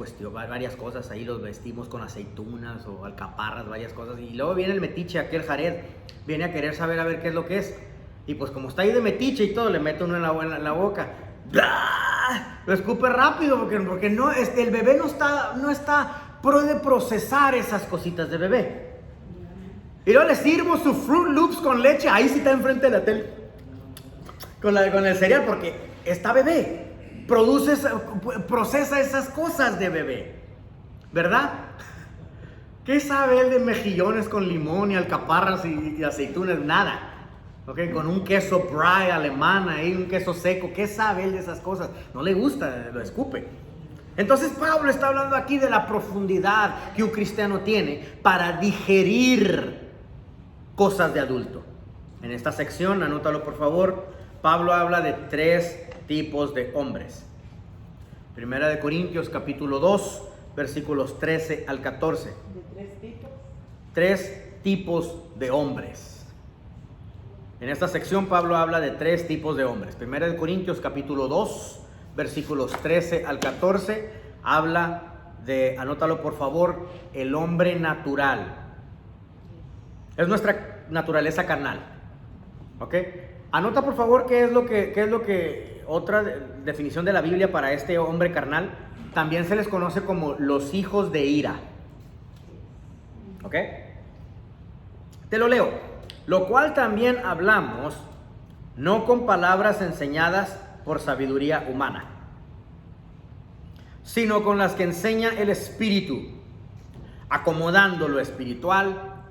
cosas ahí, los vestimos con aceitunas o alcaparras, varias cosas, y luego viene el metiche, aquel Jared viene a querer saber a ver qué es lo que es, y pues como está ahí de metiche y todo, le mete uno en la boca. ¡Blah! Lo escupe rápido porque no, el bebé no está puede procesar esas cositas de bebé. Y luego le sirvo su Fruit Loops con leche, ahí sí está enfrente de la tele con el cereal, porque está bebé, procesa esas cosas de bebé, ¿verdad? ¿Qué sabe él de mejillones con limón y alcaparras y aceitunas? Nada. Okay, con un queso brie alemán ahí, un queso seco, ¿qué sabe él de esas cosas? No le gusta, lo escupe. Entonces Pablo está hablando aquí de la profundidad que un cristiano tiene para digerir cosas de adulto. En esta sección, anótalo por favor, Pablo habla de 3 tipos de hombres. Primera de Corintios capítulo 2, versículos 13 al 14. De 3 tipos. 3 tipos de hombres. En esta sección Pablo habla de 3 tipos de hombres. 1 Corintios capítulo 2, versículos 13 al 14, habla de, anótalo por favor, el hombre natural. Es nuestra naturaleza carnal. ¿Ok? Anota por favor qué es lo que otra definición de la Biblia para este hombre carnal. También se les conoce como los hijos de ira. ¿Ok? Te lo leo. Lo cual también hablamos, no con palabras enseñadas por sabiduría humana, sino con las que enseña el Espíritu, acomodando lo espiritual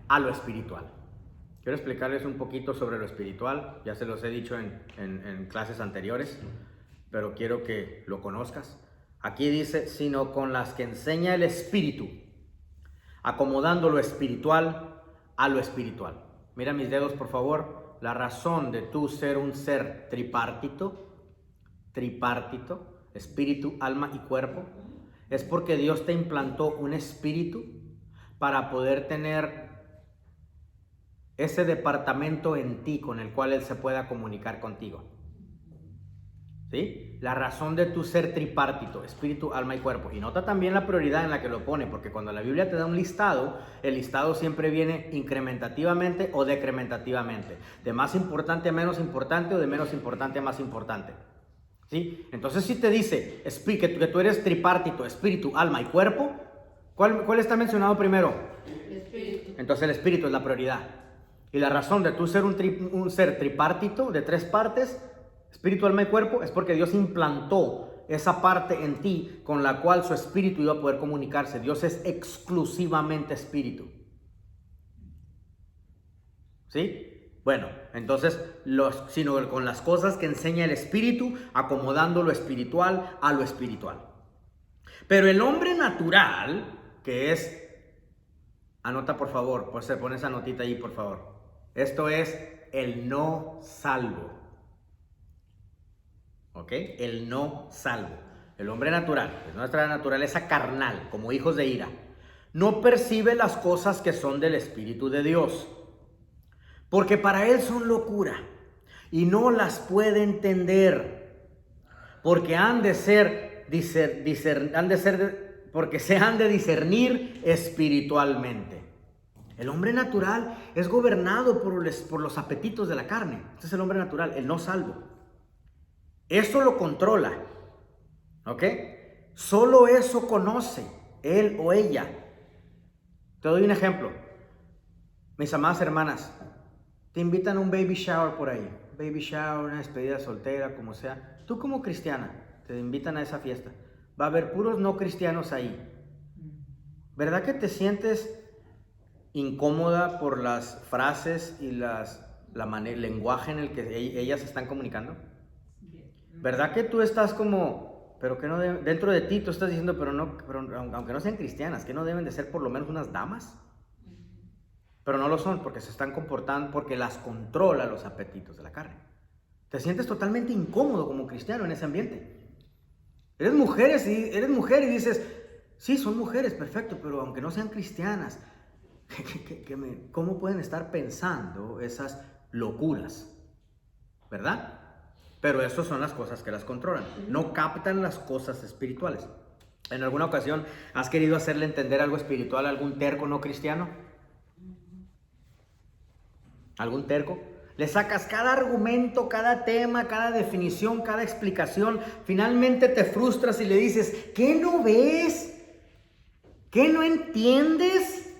a lo espiritual. Quiero explicarles un poquito sobre lo espiritual, ya se los he dicho en clases anteriores, pero quiero que lo conozcas. Aquí dice, sino con las que enseña el Espíritu, acomodando lo espiritual a lo espiritual. Mira mis dedos, por favor. La razón de tú ser un ser tripartito, espíritu, alma y cuerpo, es porque Dios te implantó un espíritu para poder tener ese departamento en ti con el cual Él se pueda comunicar contigo. ¿Sí? La razón de tu ser tripartito, espíritu, alma y cuerpo. Y nota también la prioridad en la que lo pone, porque cuando la Biblia te da un listado, el listado siempre viene incrementativamente o decrementativamente. De más importante a menos importante o de menos importante a más importante. ¿Sí? Entonces si te dice que tú eres tripartito, espíritu, alma y cuerpo, ¿cuál está mencionado primero? El espíritu. Entonces el espíritu es la prioridad. Y la razón de tú ser un ser tripartito de 3 partes, espíritu, alma y cuerpo, es porque Dios implantó esa parte en ti con la cual su espíritu iba a poder comunicarse. Dios es exclusivamente espíritu. ¿Sí? Bueno, entonces, sino con las cosas que enseña el espíritu, acomodando lo espiritual a lo espiritual. Pero el hombre natural, que es, anota por favor, pues se pone esa notita ahí por favor. Esto es el no salvo. ¿Ok? El no salvo. El hombre natural, es nuestra naturaleza carnal, como hijos de ira, no percibe las cosas que son del Espíritu de Dios, porque para él son locura y no las puede entender, porque porque se han de discernir espiritualmente. El hombre natural es gobernado por los apetitos de la carne. Este es el hombre natural, el no salvo. Eso lo controla, ¿ok? Solo eso conoce él o ella. Te doy un ejemplo. Mis amadas hermanas, te invitan a un baby shower por ahí. Baby shower, una despedida soltera, como sea. Tú como cristiana, te invitan a esa fiesta. Va a haber puros no cristianos ahí. ¿Verdad que te sientes incómoda por las frases y el lenguaje en el que ellas están comunicando? ¿Verdad que tú estás como, pero que no dentro de ti tú estás diciendo, pero aunque no sean cristianas, que no deben de ser por lo menos unas damas? Pero no lo son porque se están comportando, porque las controla los apetitos de la carne. Te sientes totalmente incómodo como cristiano en ese ambiente. Eres mujer y dices, sí, son mujeres, perfecto, pero aunque no sean cristianas, ¿cómo pueden estar pensando esas locuras? ¿Verdad? Pero esas son las cosas que las controlan. No captan las cosas espirituales. ¿En alguna ocasión has querido hacerle entender algo espiritual a algún terco no cristiano? ¿Algún terco? Le sacas cada argumento, cada tema, cada definición, cada explicación. Finalmente te frustras y le dices, ¿qué no ves? ¿Qué no entiendes?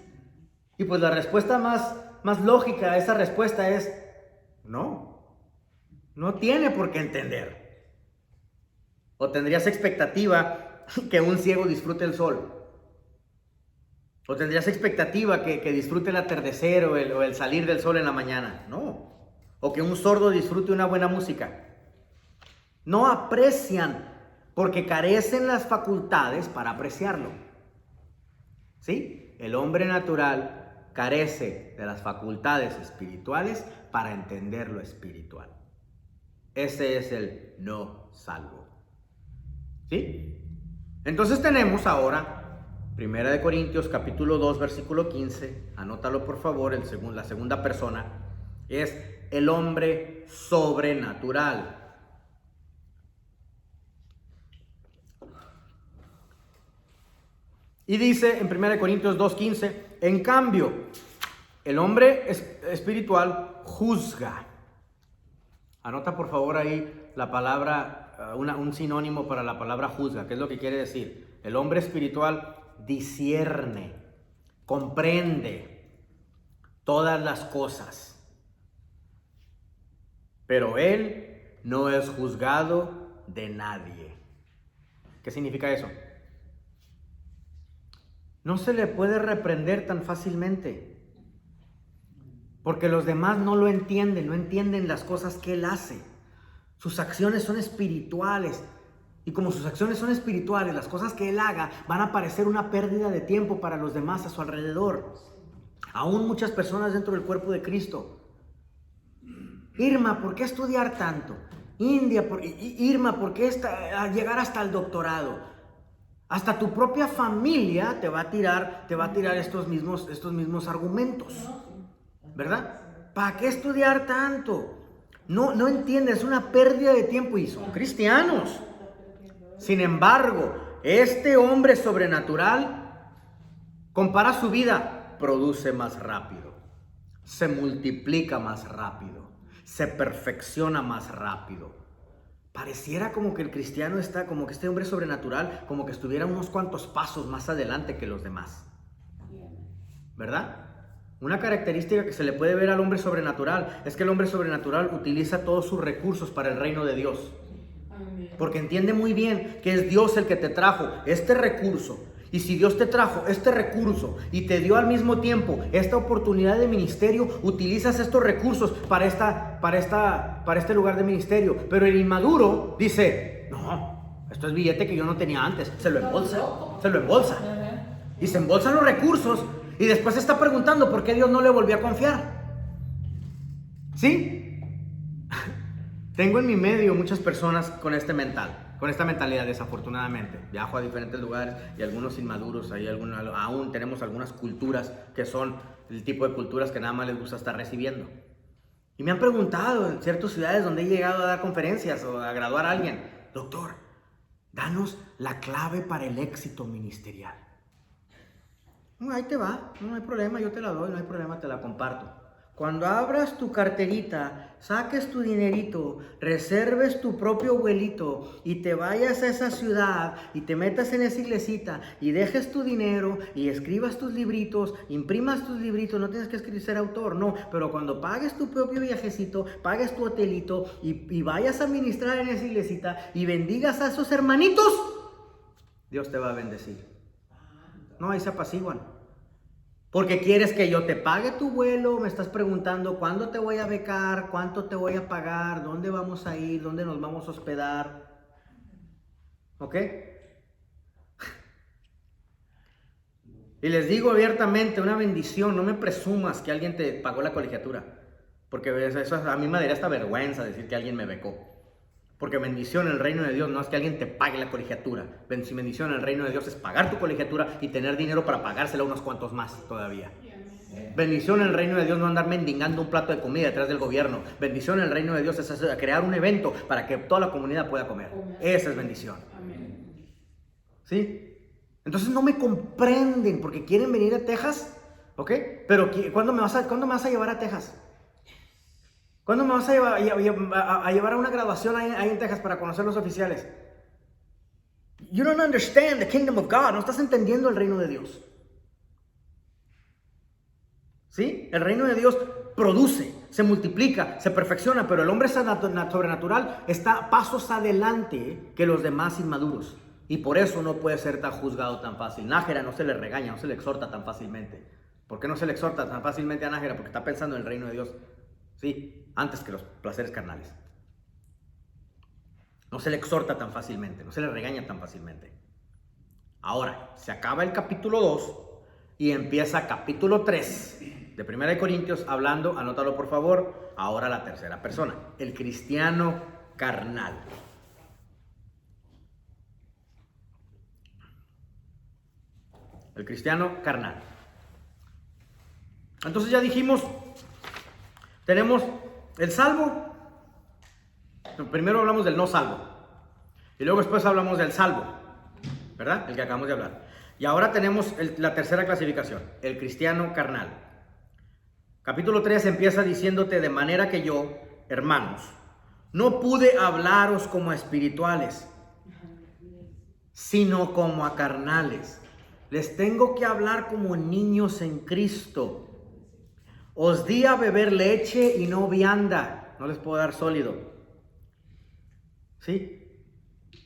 Y pues la respuesta más lógica a esa respuesta es, no. No tiene por qué entender. O tendrías expectativa que un ciego disfrute el sol. O tendrías expectativa que disfrute el atardecer o el salir del sol en la mañana. No. O que un sordo disfrute una buena música. No aprecian porque carecen las facultades para apreciarlo. ¿Sí? El hombre natural carece de las facultades espirituales para entender lo espiritual. Ese es el no salvo. ¿Sí? Entonces tenemos ahora Primera de Corintios, capítulo 2, versículo 15, anótalo por favor, la segunda persona, es el hombre sobrenatural. Y dice en 1 Corintios 2:15, en cambio, el hombre espiritual juzga. Anota por favor ahí la palabra, un sinónimo para la palabra juzga. ¿Qué es lo que quiere decir? El hombre espiritual discierne, comprende todas las cosas. Pero él no es juzgado de nadie. ¿Qué significa eso? No se le puede reprender tan fácilmente, porque los demás no lo entienden, no entienden las cosas que él hace. Sus acciones son espirituales, y como sus acciones son espirituales, las cosas que él haga van a parecer una pérdida de tiempo para los demás a su alrededor. Aún muchas personas dentro del cuerpo de Cristo. Irma, ¿por qué estudiar tanto? Irma, ¿por qué llegar hasta el doctorado? Hasta tu propia familia te va a tirar estos mismos argumentos, ¿verdad? ¿Para qué estudiar tanto? No entiendes, es una pérdida de tiempo y son cristianos. Sin embargo, este hombre sobrenatural compara su vida, produce más rápido, se multiplica más rápido, se perfecciona más rápido. Pareciera como que el cristiano está, como que este hombre sobrenatural, como que estuviera unos cuantos pasos más adelante que los demás. ¿Verdad? Una característica que se le puede ver al hombre sobrenatural es que el hombre sobrenatural utiliza todos sus recursos para el reino de Dios. Porque entiende muy bien que es Dios el que te trajo este recurso. Y si Dios te trajo este recurso y te dio al mismo tiempo esta oportunidad de ministerio, utilizas estos recursos para este lugar de ministerio. Pero el inmaduro dice, no, esto es billete que yo no tenía antes, se lo embolsa. Y se embolsan los recursos y después se está preguntando por qué Dios no le volvió a confiar. ¿Sí? Tengo en mi medio muchas personas con esta mentalidad, desafortunadamente. Viajo a diferentes lugares y algunos inmaduros, aún tenemos algunas culturas que son el tipo de culturas que nada más les gusta estar recibiendo. Y me han preguntado en ciertas ciudades donde he llegado a dar conferencias o a graduar a alguien, doctor, danos la clave para el éxito ministerial. Ahí te va, no hay problema, yo te la doy, no hay problema, te la comparto. Cuando abras tu carterita, saques tu dinerito, reserves tu propio vuelito y te vayas a esa ciudad y te metas en esa iglesita y dejes tu dinero y escribas tus libritos, imprimas tus libritos, no tienes que ser autor, no, pero cuando pagues tu propio viajecito, pagues tu hotelito y vayas a ministrar en esa iglesita y bendigas a esos hermanitos, Dios te va a bendecir. No, ahí se apaciguan. Porque quieres que yo te pague tu vuelo, me estás preguntando cuándo te voy a becar, cuánto te voy a pagar, dónde vamos a ir, dónde nos vamos a hospedar. ¿Ok? Y les digo abiertamente, una bendición, no me presumas que alguien te pagó la colegiatura. Porque eso a mí me daría hasta vergüenza decir que alguien me becó. Porque bendición en el reino de Dios no es que alguien te pague la colegiatura. Bendición en el reino de Dios es pagar tu colegiatura y tener dinero para pagársela a unos cuantos más todavía. Bendición en el reino de Dios no andar mendigando un plato de comida detrás del gobierno. Bendición en el reino de Dios es crear un evento para que toda la comunidad pueda comer. Esa es bendición. ¿Sí? Entonces no me comprenden porque quieren venir a Texas, ¿ok? Pero ¿cuándo me vas a llevar a Texas? ¿Cuándo me vas a llevar a una graduación ahí en Texas para conocer los oficiales? You don't understand the kingdom of God. No estás entendiendo el reino de Dios. ¿Sí? El reino de Dios produce, se multiplica, se perfecciona, pero el hombre sobrenatural está pasos adelante que los demás inmaduros. Y por eso no puede ser tan juzgado tan fácil. Nájera no se le regaña, no se le exhorta tan fácilmente. ¿Por qué no se le exhorta tan fácilmente a Nájera? Porque está pensando en el reino de Dios. Sí, antes que los placeres carnales. No se le exhorta tan fácilmente, no se le regaña tan fácilmente. Ahora, se acaba el capítulo 2 y empieza capítulo 3 de 1 Corintios hablando, anótalo por favor, ahora la tercera persona, el cristiano carnal. El cristiano carnal. Entonces ya dijimos, tenemos el salvo. Primero hablamos del no salvo. Y luego después hablamos del salvo, ¿verdad? El que acabamos de hablar. Y ahora tenemos la tercera clasificación, el cristiano carnal. Capítulo 3 empieza diciéndote: de manera que yo, hermanos, no pude hablaros como a espirituales, sino como a carnales. Les tengo que hablar como niños en Cristo. Os di a beber leche y no vianda. No les puedo dar sólido. ¿Sí?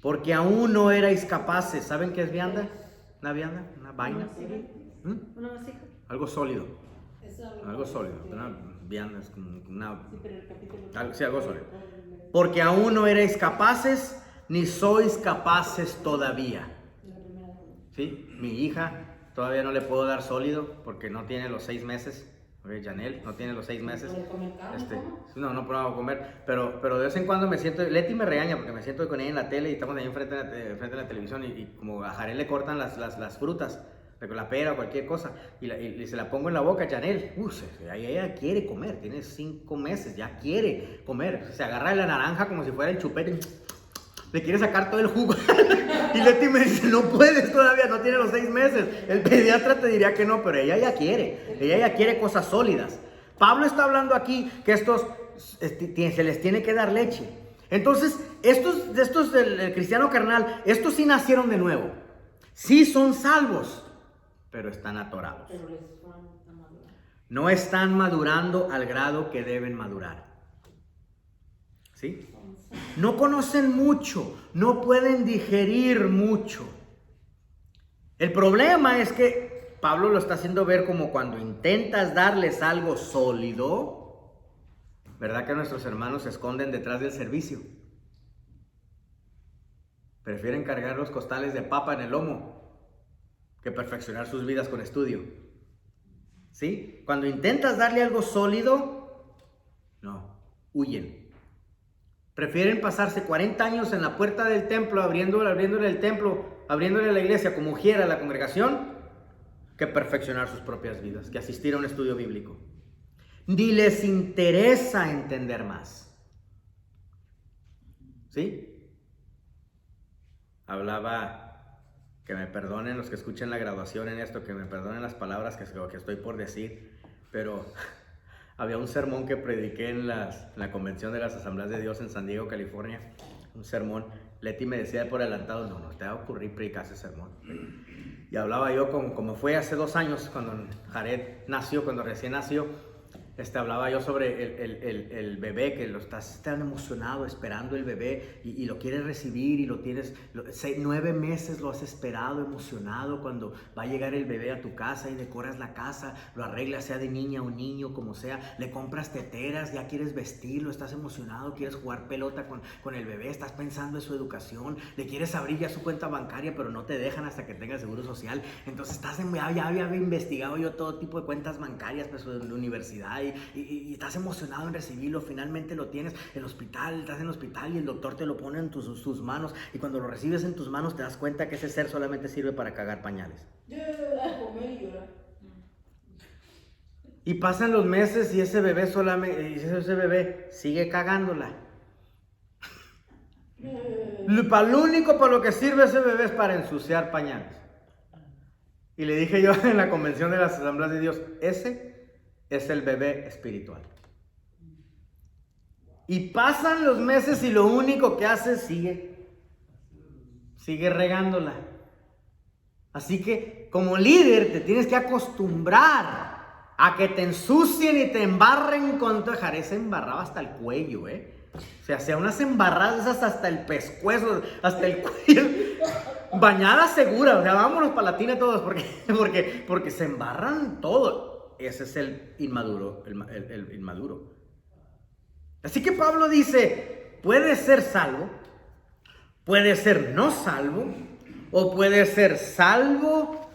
Porque aún no erais capaces. ¿Saben qué es vianda? ¿Una vianda? ¿Una vaina? Una vasija. Algo sólido. Eso es Algo sólido. Una vianda es como una... Sí, pero el capítulo... Sí, algo sólido. Porque aún no erais capaces, ni sois capaces todavía. ¿Sí? Mi hija todavía no le puedo dar sólido porque no tiene los 6 meses. Janel no tiene los 6 meses. No puedo comer, pero de vez en cuando me siento, Leti me regaña porque me siento con ella en la tele y estamos ahí enfrente de la televisión y como a Jarel le cortan las frutas, la pera o cualquier cosa y se la pongo en la boca. Janel, ella quiere comer, tiene 5 meses, ya quiere comer, se agarra de la naranja como si fuera el chupete, le quiere sacar todo el jugo. Y Leti me dice: no puedes todavía, no tiene los 6 meses. El pediatra te diría que no, pero ella ya quiere cosas sólidas. Pablo está hablando aquí que estos se les tiene que dar leche. Entonces, estos del cristiano carnal, estos sí nacieron de nuevo. Sí son salvos, pero están atorados. No están madurando al grado que deben madurar. ¿Sí? No conocen mucho, no pueden digerir mucho. El problema es que Pablo lo está haciendo ver como cuando intentas darles algo sólido, ¿verdad que nuestros hermanos se esconden detrás del servicio? Prefieren cargar los costales de papa en el lomo que perfeccionar sus vidas con estudio. ¿Sí? Cuando intentas darle algo sólido, no, huyen. Prefieren pasarse 40 años en la puerta del templo, abriéndole el templo, abriéndole la iglesia como quiera a la congregación, que perfeccionar sus propias vidas, que asistir a un estudio bíblico. Ni les interesa entender más. ¿Sí? Hablaba, que me perdonen los que escuchen la graduación en esto, que me perdonen las palabras que estoy por decir, pero... Había un sermón que prediqué en la convención de las Asambleas de Dios en San Diego, California. Un sermón. Leti me decía por adelantado: no te va a ocurrir predicar ese sermón. Y hablaba yo como fue hace 2 años, cuando Jared nació, cuando recién nació. Hablaba yo sobre el bebé, que lo estás tan emocionado esperando el bebé y lo quieres recibir y lo tienes 9 meses lo has esperado emocionado cuando va a llegar el bebé a tu casa y decoras la casa, lo arreglas, sea de niña o niño, como sea, le compras teteras, ya quieres vestirlo, estás emocionado, quieres jugar pelota con el bebé, estás pensando en su educación, le quieres abrir ya su cuenta bancaria, pero no te dejan hasta que tenga seguro social. Entonces ya había investigado yo todo tipo de cuentas bancarias, pues, de la universidad, y estás emocionado en recibirlo. Finalmente lo tienes en el hospital, estás en el hospital y el doctor te lo pone en tus manos, y cuando lo recibes en tus manos te das cuenta que ese ser solamente sirve para cagar pañales. Y pasan los meses y ese bebé sigue cagándola. Lo único para lo que sirve ese bebé es para ensuciar pañales. Y le dije yo en la convención de las Asambleas de Dios: ese es el bebé espiritual. Y pasan los meses y lo único que hace sigue regándola. Así que como líder te tienes que acostumbrar a que te ensucien y te embarren con todo. Jaré se embarraba hasta el cuello, O sea, hacía unas embarradas hasta el pescuezo, hasta el cuello. Bañada segura, o sea, vámonos para la tina todos, porque se embarran todo. Ese es el inmaduro, el inmaduro. Así que Pablo dice: puede ser salvo, puede ser no salvo, o puede ser salvo,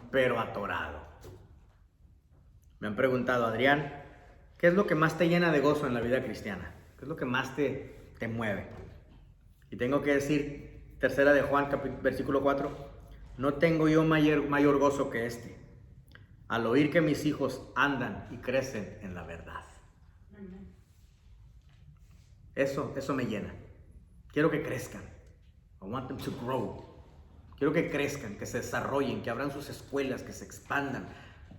pero atorado. Me han preguntado: Adrián, ¿qué es lo que más te llena de gozo en la vida cristiana? ¿Qué es lo que más te mueve? Y tengo que decir, 3 de Juan, versículo 4, no tengo yo mayor gozo que este, al oír que mis hijos andan y crecen en la verdad. Eso me llena. Quiero que crezcan. I want them to grow. Quiero que crezcan, que se desarrollen, que abran sus escuelas, que se expandan.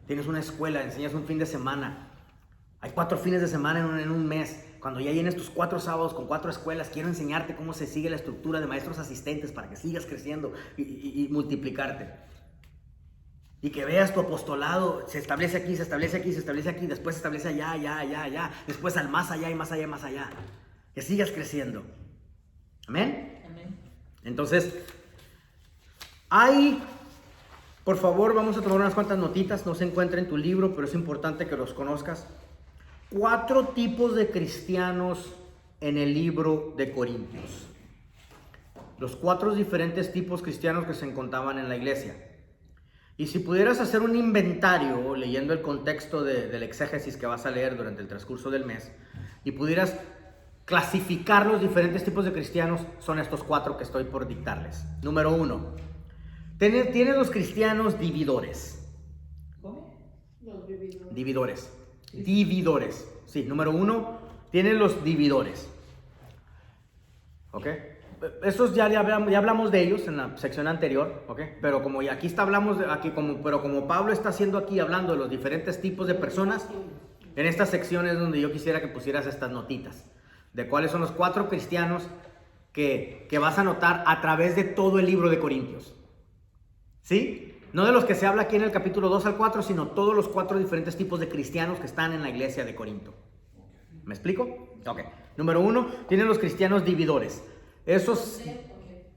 Tienes una escuela, enseñas un fin de semana. Hay 4 fines de semana en un mes. Cuando ya llenes tus 4 sábados con 4 escuelas, quiero enseñarte cómo se sigue la estructura de maestros asistentes para que sigas creciendo y multiplicarte. Y que veas tu apostolado, se establece aquí, se establece aquí, se establece aquí, después se establece allá, después al más allá y más allá, más allá. Que sigas creciendo. Amén. Amén. Entonces, por favor, vamos a tomar unas cuantas notitas, no se encuentra en tu libro, pero es importante que los conozcas. 4 tipos de cristianos en el libro de Corintios. Los 4 diferentes tipos cristianos que se encontraban en la iglesia. Y si pudieras hacer un inventario, leyendo el contexto del exégesis que vas a leer durante el transcurso del mes, y pudieras clasificar los diferentes tipos de cristianos, son estos 4 que estoy por dictarles. Número 1. Tienes los cristianos dividores. ¿Cómo? Los vividores. Dividores. Sí, número 1, tienes los dividores. ¿Ok? Esos ya hablamos de ellos en la sección anterior, ¿ok? Pero como aquí como Pablo está haciendo aquí, hablando de los diferentes tipos de personas, en esta sección es donde yo quisiera que pusieras estas notitas, de cuáles son los 4 cristianos que vas a notar a través de todo el libro de Corintios. ¿Sí? No de los que se habla aquí en el capítulo 2 al 4, sino todos los 4 diferentes tipos de cristianos que están en la iglesia de Corinto. ¿Me explico? Ok. Número 1, tienen los cristianos dividores. Esos...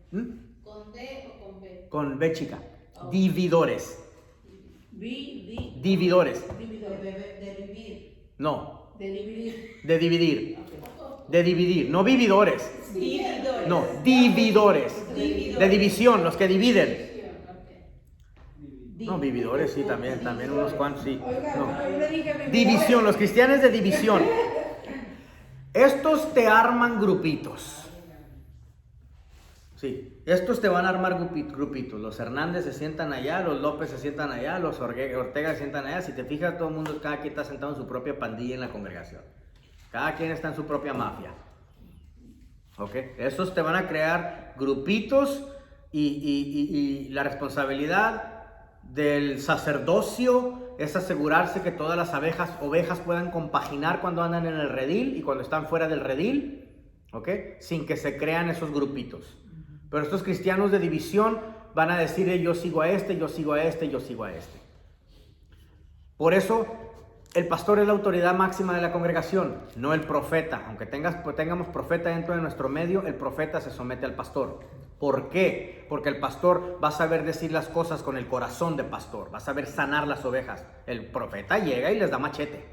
¿Con D o con B? Con B chica. Dividores. Dividores. De vivir. No, De dividir. de dividir. De dividir, no vividores. Dividores. No, dividores. De división, los que dividen. No, vividores, sí, también unos cuantos, sí. No. División, los cristianos de división. Estos te arman grupitos. Sí, estos te van a armar grupitos. Los Hernández se sientan allá, los López se sientan allá, los Ortega se sientan allá. Si te fijas, todo el mundo, cada quien está sentado en su propia pandilla en la congregación. Cada quien está en su propia mafia. ¿Ok? Estos te van a crear grupitos y la responsabilidad del sacerdocio es asegurarse que todas las ovejas puedan compaginar cuando andan en el redil y cuando están fuera del redil, ¿ok? Sin que se crean esos grupitos. Pero estos cristianos de división van a decir, yo sigo a este, yo sigo a este, yo sigo a este. Por eso, el pastor es la autoridad máxima de la congregación, no el profeta. Aunque tengamos profeta dentro de nuestro medio, el profeta se somete al pastor. ¿Por qué? Porque el pastor va a saber decir las cosas con el corazón de pastor, va a saber sanar las ovejas. El profeta llega y les da machete.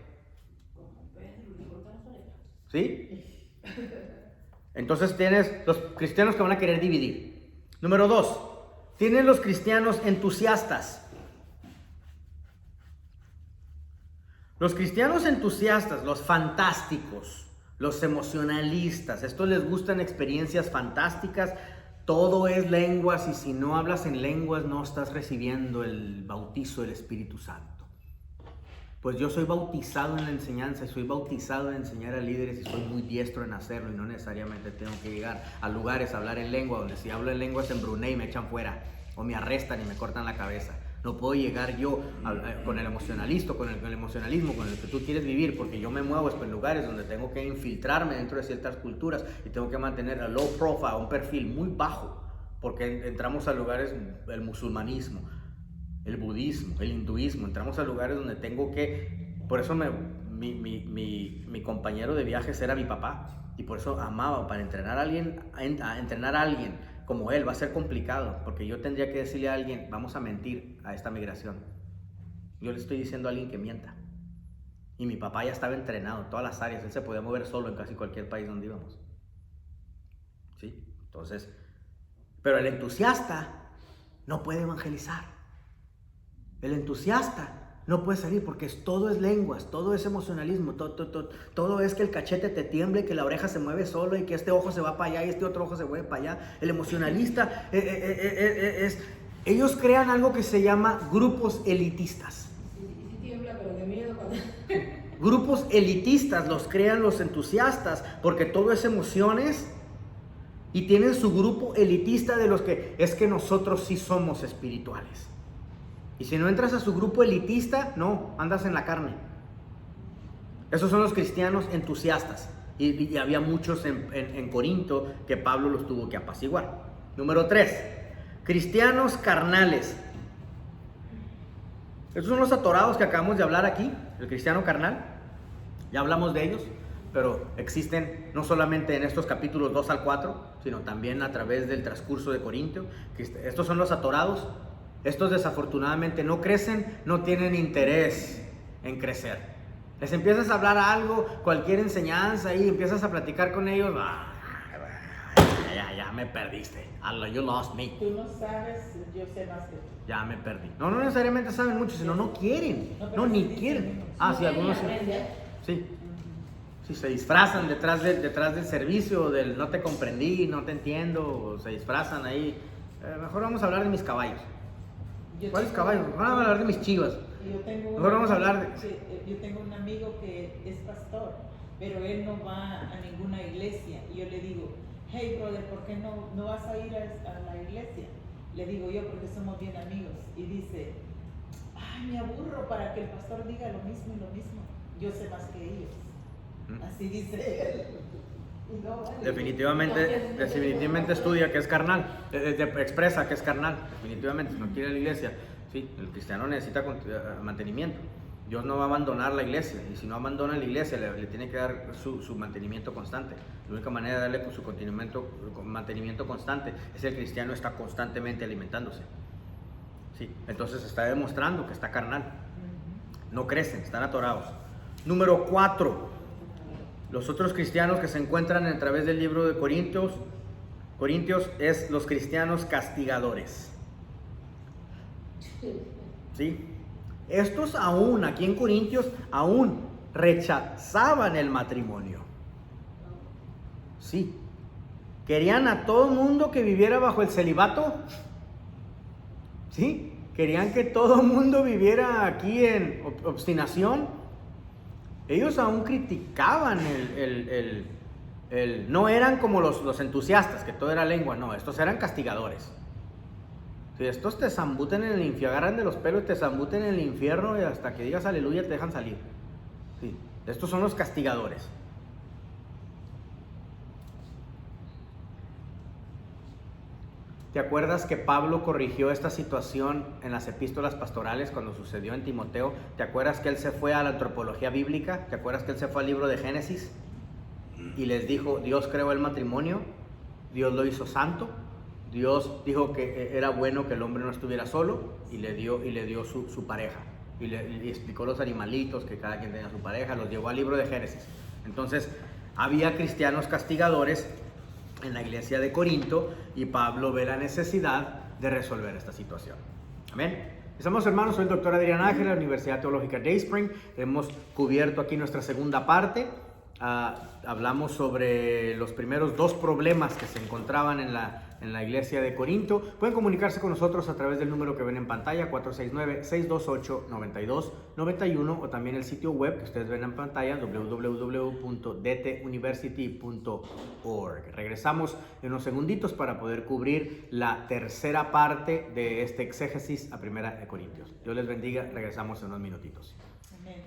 ¿Sí? Entonces tienes los cristianos que van a querer dividir. Número 2, tienes los cristianos entusiastas. Los cristianos entusiastas, los fantásticos, los emocionalistas, estos les gustan experiencias fantásticas. Todo es lenguas y si no hablas en lenguas no estás recibiendo el bautizo del Espíritu Santo. Pues yo soy bautizado en la enseñanza y soy bautizado en enseñar a líderes y soy muy diestro en hacerlo y no necesariamente tengo que llegar a lugares a hablar en lengua donde si hablo en lenguas en Brunei me echan fuera o me arrestan y me cortan la cabeza. No puedo llegar yo con el emocionalismo, con el que tú quieres vivir, porque yo me muevo en lugares donde tengo que infiltrarme dentro de ciertas culturas y tengo que mantener a low profile, un perfil muy bajo, porque entramos a lugares, el musulmanismo, el budismo, el hinduismo, entramos a lugares donde tengo que, por eso mi compañero de viajes era mi papá, y por eso amaba, para entrenar a alguien como él va a ser complicado, porque yo tendría que decirle a alguien, vamos a mentir a esta migración. Yo le estoy diciendo a alguien que mienta. Y mi papá ya estaba entrenado en todas las áreas, él se podía mover solo en casi cualquier país donde íbamos. ¿Sí? Entonces, pero el entusiasta no puede evangelizar. El entusiasta no puede salir porque todo es lenguas, todo es emocionalismo, todo es que el cachete te tiemble, que la oreja se mueve solo y que este ojo se va para allá y este otro ojo se mueve para allá. El emocionalista Ellos crean algo que se llama grupos elitistas. Sí tiembla, pero de miedo cuando... Grupos elitistas los crean los entusiastas porque todo es emociones y tienen su grupo elitista de los que es que nosotros sí somos espirituales. Y si no entras a su grupo elitista, no, andas en la carne. Esos son los cristianos entusiastas. Y había muchos en Corinto que Pablo los tuvo que apaciguar. Número 3, cristianos carnales. Estos son los atorados que acabamos de hablar aquí, el cristiano carnal. Ya hablamos de ellos, pero existen no solamente en estos capítulos 2 al 4, sino también a través del transcurso de Corintio. Estos son los atorados. Estos desafortunadamente no crecen, no tienen interés en crecer. Les empiezas a hablar algo, cualquier enseñanza y empiezas a platicar con ellos. Ya me perdiste. You lost me. Tú no sabes, yo sé más que tú. Ya me perdí. No necesariamente saben mucho, sino no quieren. No, Ni sí quieren. dicen. Sí, algunos sí. Sí. Sí, se disfrazan detrás del servicio, del no te comprendí, no te entiendo, o se disfrazan ahí. Mejor vamos a hablar de mis caballos. ¿Cuáles caballos? Vamos a hablar de mis chivas. Mejor vamos a hablar de... Sí, yo tengo un amigo que es pastor, pero él no va a ninguna iglesia. Y yo le digo, hey brother, ¿por qué no vas a ir a la iglesia? Le digo yo, porque somos bien amigos. Y dice, ay, me aburro para que el pastor diga lo mismo y lo mismo. Yo sé más que ellos. Así dice él. Y no, vale. Definitivamente estudia que es carnal, expresa que es carnal, definitivamente, no quiere la iglesia. Sí, el cristiano necesita mantenimiento. Dios no va a abandonar la iglesia, y si no abandona la iglesia, le tiene que dar su mantenimiento constante. La única manera de darle su mantenimiento constante es el cristiano está constantemente alimentándose. Sí, entonces está demostrando que está carnal. No crecen, están atorados. Número 4. Los otros cristianos que se encuentran a través del libro de Corintios es los cristianos castigadores. ¿Sí? Estos aún, aquí en Corintios, aún rechazaban el matrimonio. Sí. Querían a todo el mundo que viviera bajo el celibato. Sí. Querían que todo el mundo viviera aquí en obstinación. Ellos aún criticaban no eran como los entusiastas, que todo era lengua, no, estos eran castigadores. Si estos te zambuten en el infierno, agarran de los pelos y te zambuten en el infierno y hasta que digas aleluya te dejan salir. Sí, estos son los castigadores. ¿Te acuerdas que Pablo corrigió esta situación en las epístolas pastorales cuando sucedió en Timoteo? ¿Te acuerdas que él se fue a la antropología bíblica? ¿Te acuerdas que él se fue al libro de Génesis? Y les dijo, Dios creó el matrimonio, Dios lo hizo santo, Dios dijo que era bueno que el hombre no estuviera solo y le dio su pareja. Y explicó los animalitos, que cada quien tenía su pareja, los llevó al libro de Génesis. Entonces, había cristianos castigadores en la iglesia de Corinto y Pablo ve la necesidad de resolver esta situación. Amén. Estamos hermanos, soy el doctor Adrián Ángel de la Universidad Teológica Dayspring. Hemos cubierto aquí nuestra segunda parte. Hablamos sobre los primeros 2 problemas que se encontraban en la iglesia de Corinto. Pueden comunicarse con nosotros a través del número que ven en pantalla, 469-628-9291, o también el sitio web que ustedes ven en pantalla, www.dtuniversity.org. Regresamos en unos segunditos para poder cubrir la tercera parte de este exégesis a Primera de Corintios. Dios les bendiga, regresamos en unos minutitos. Amén.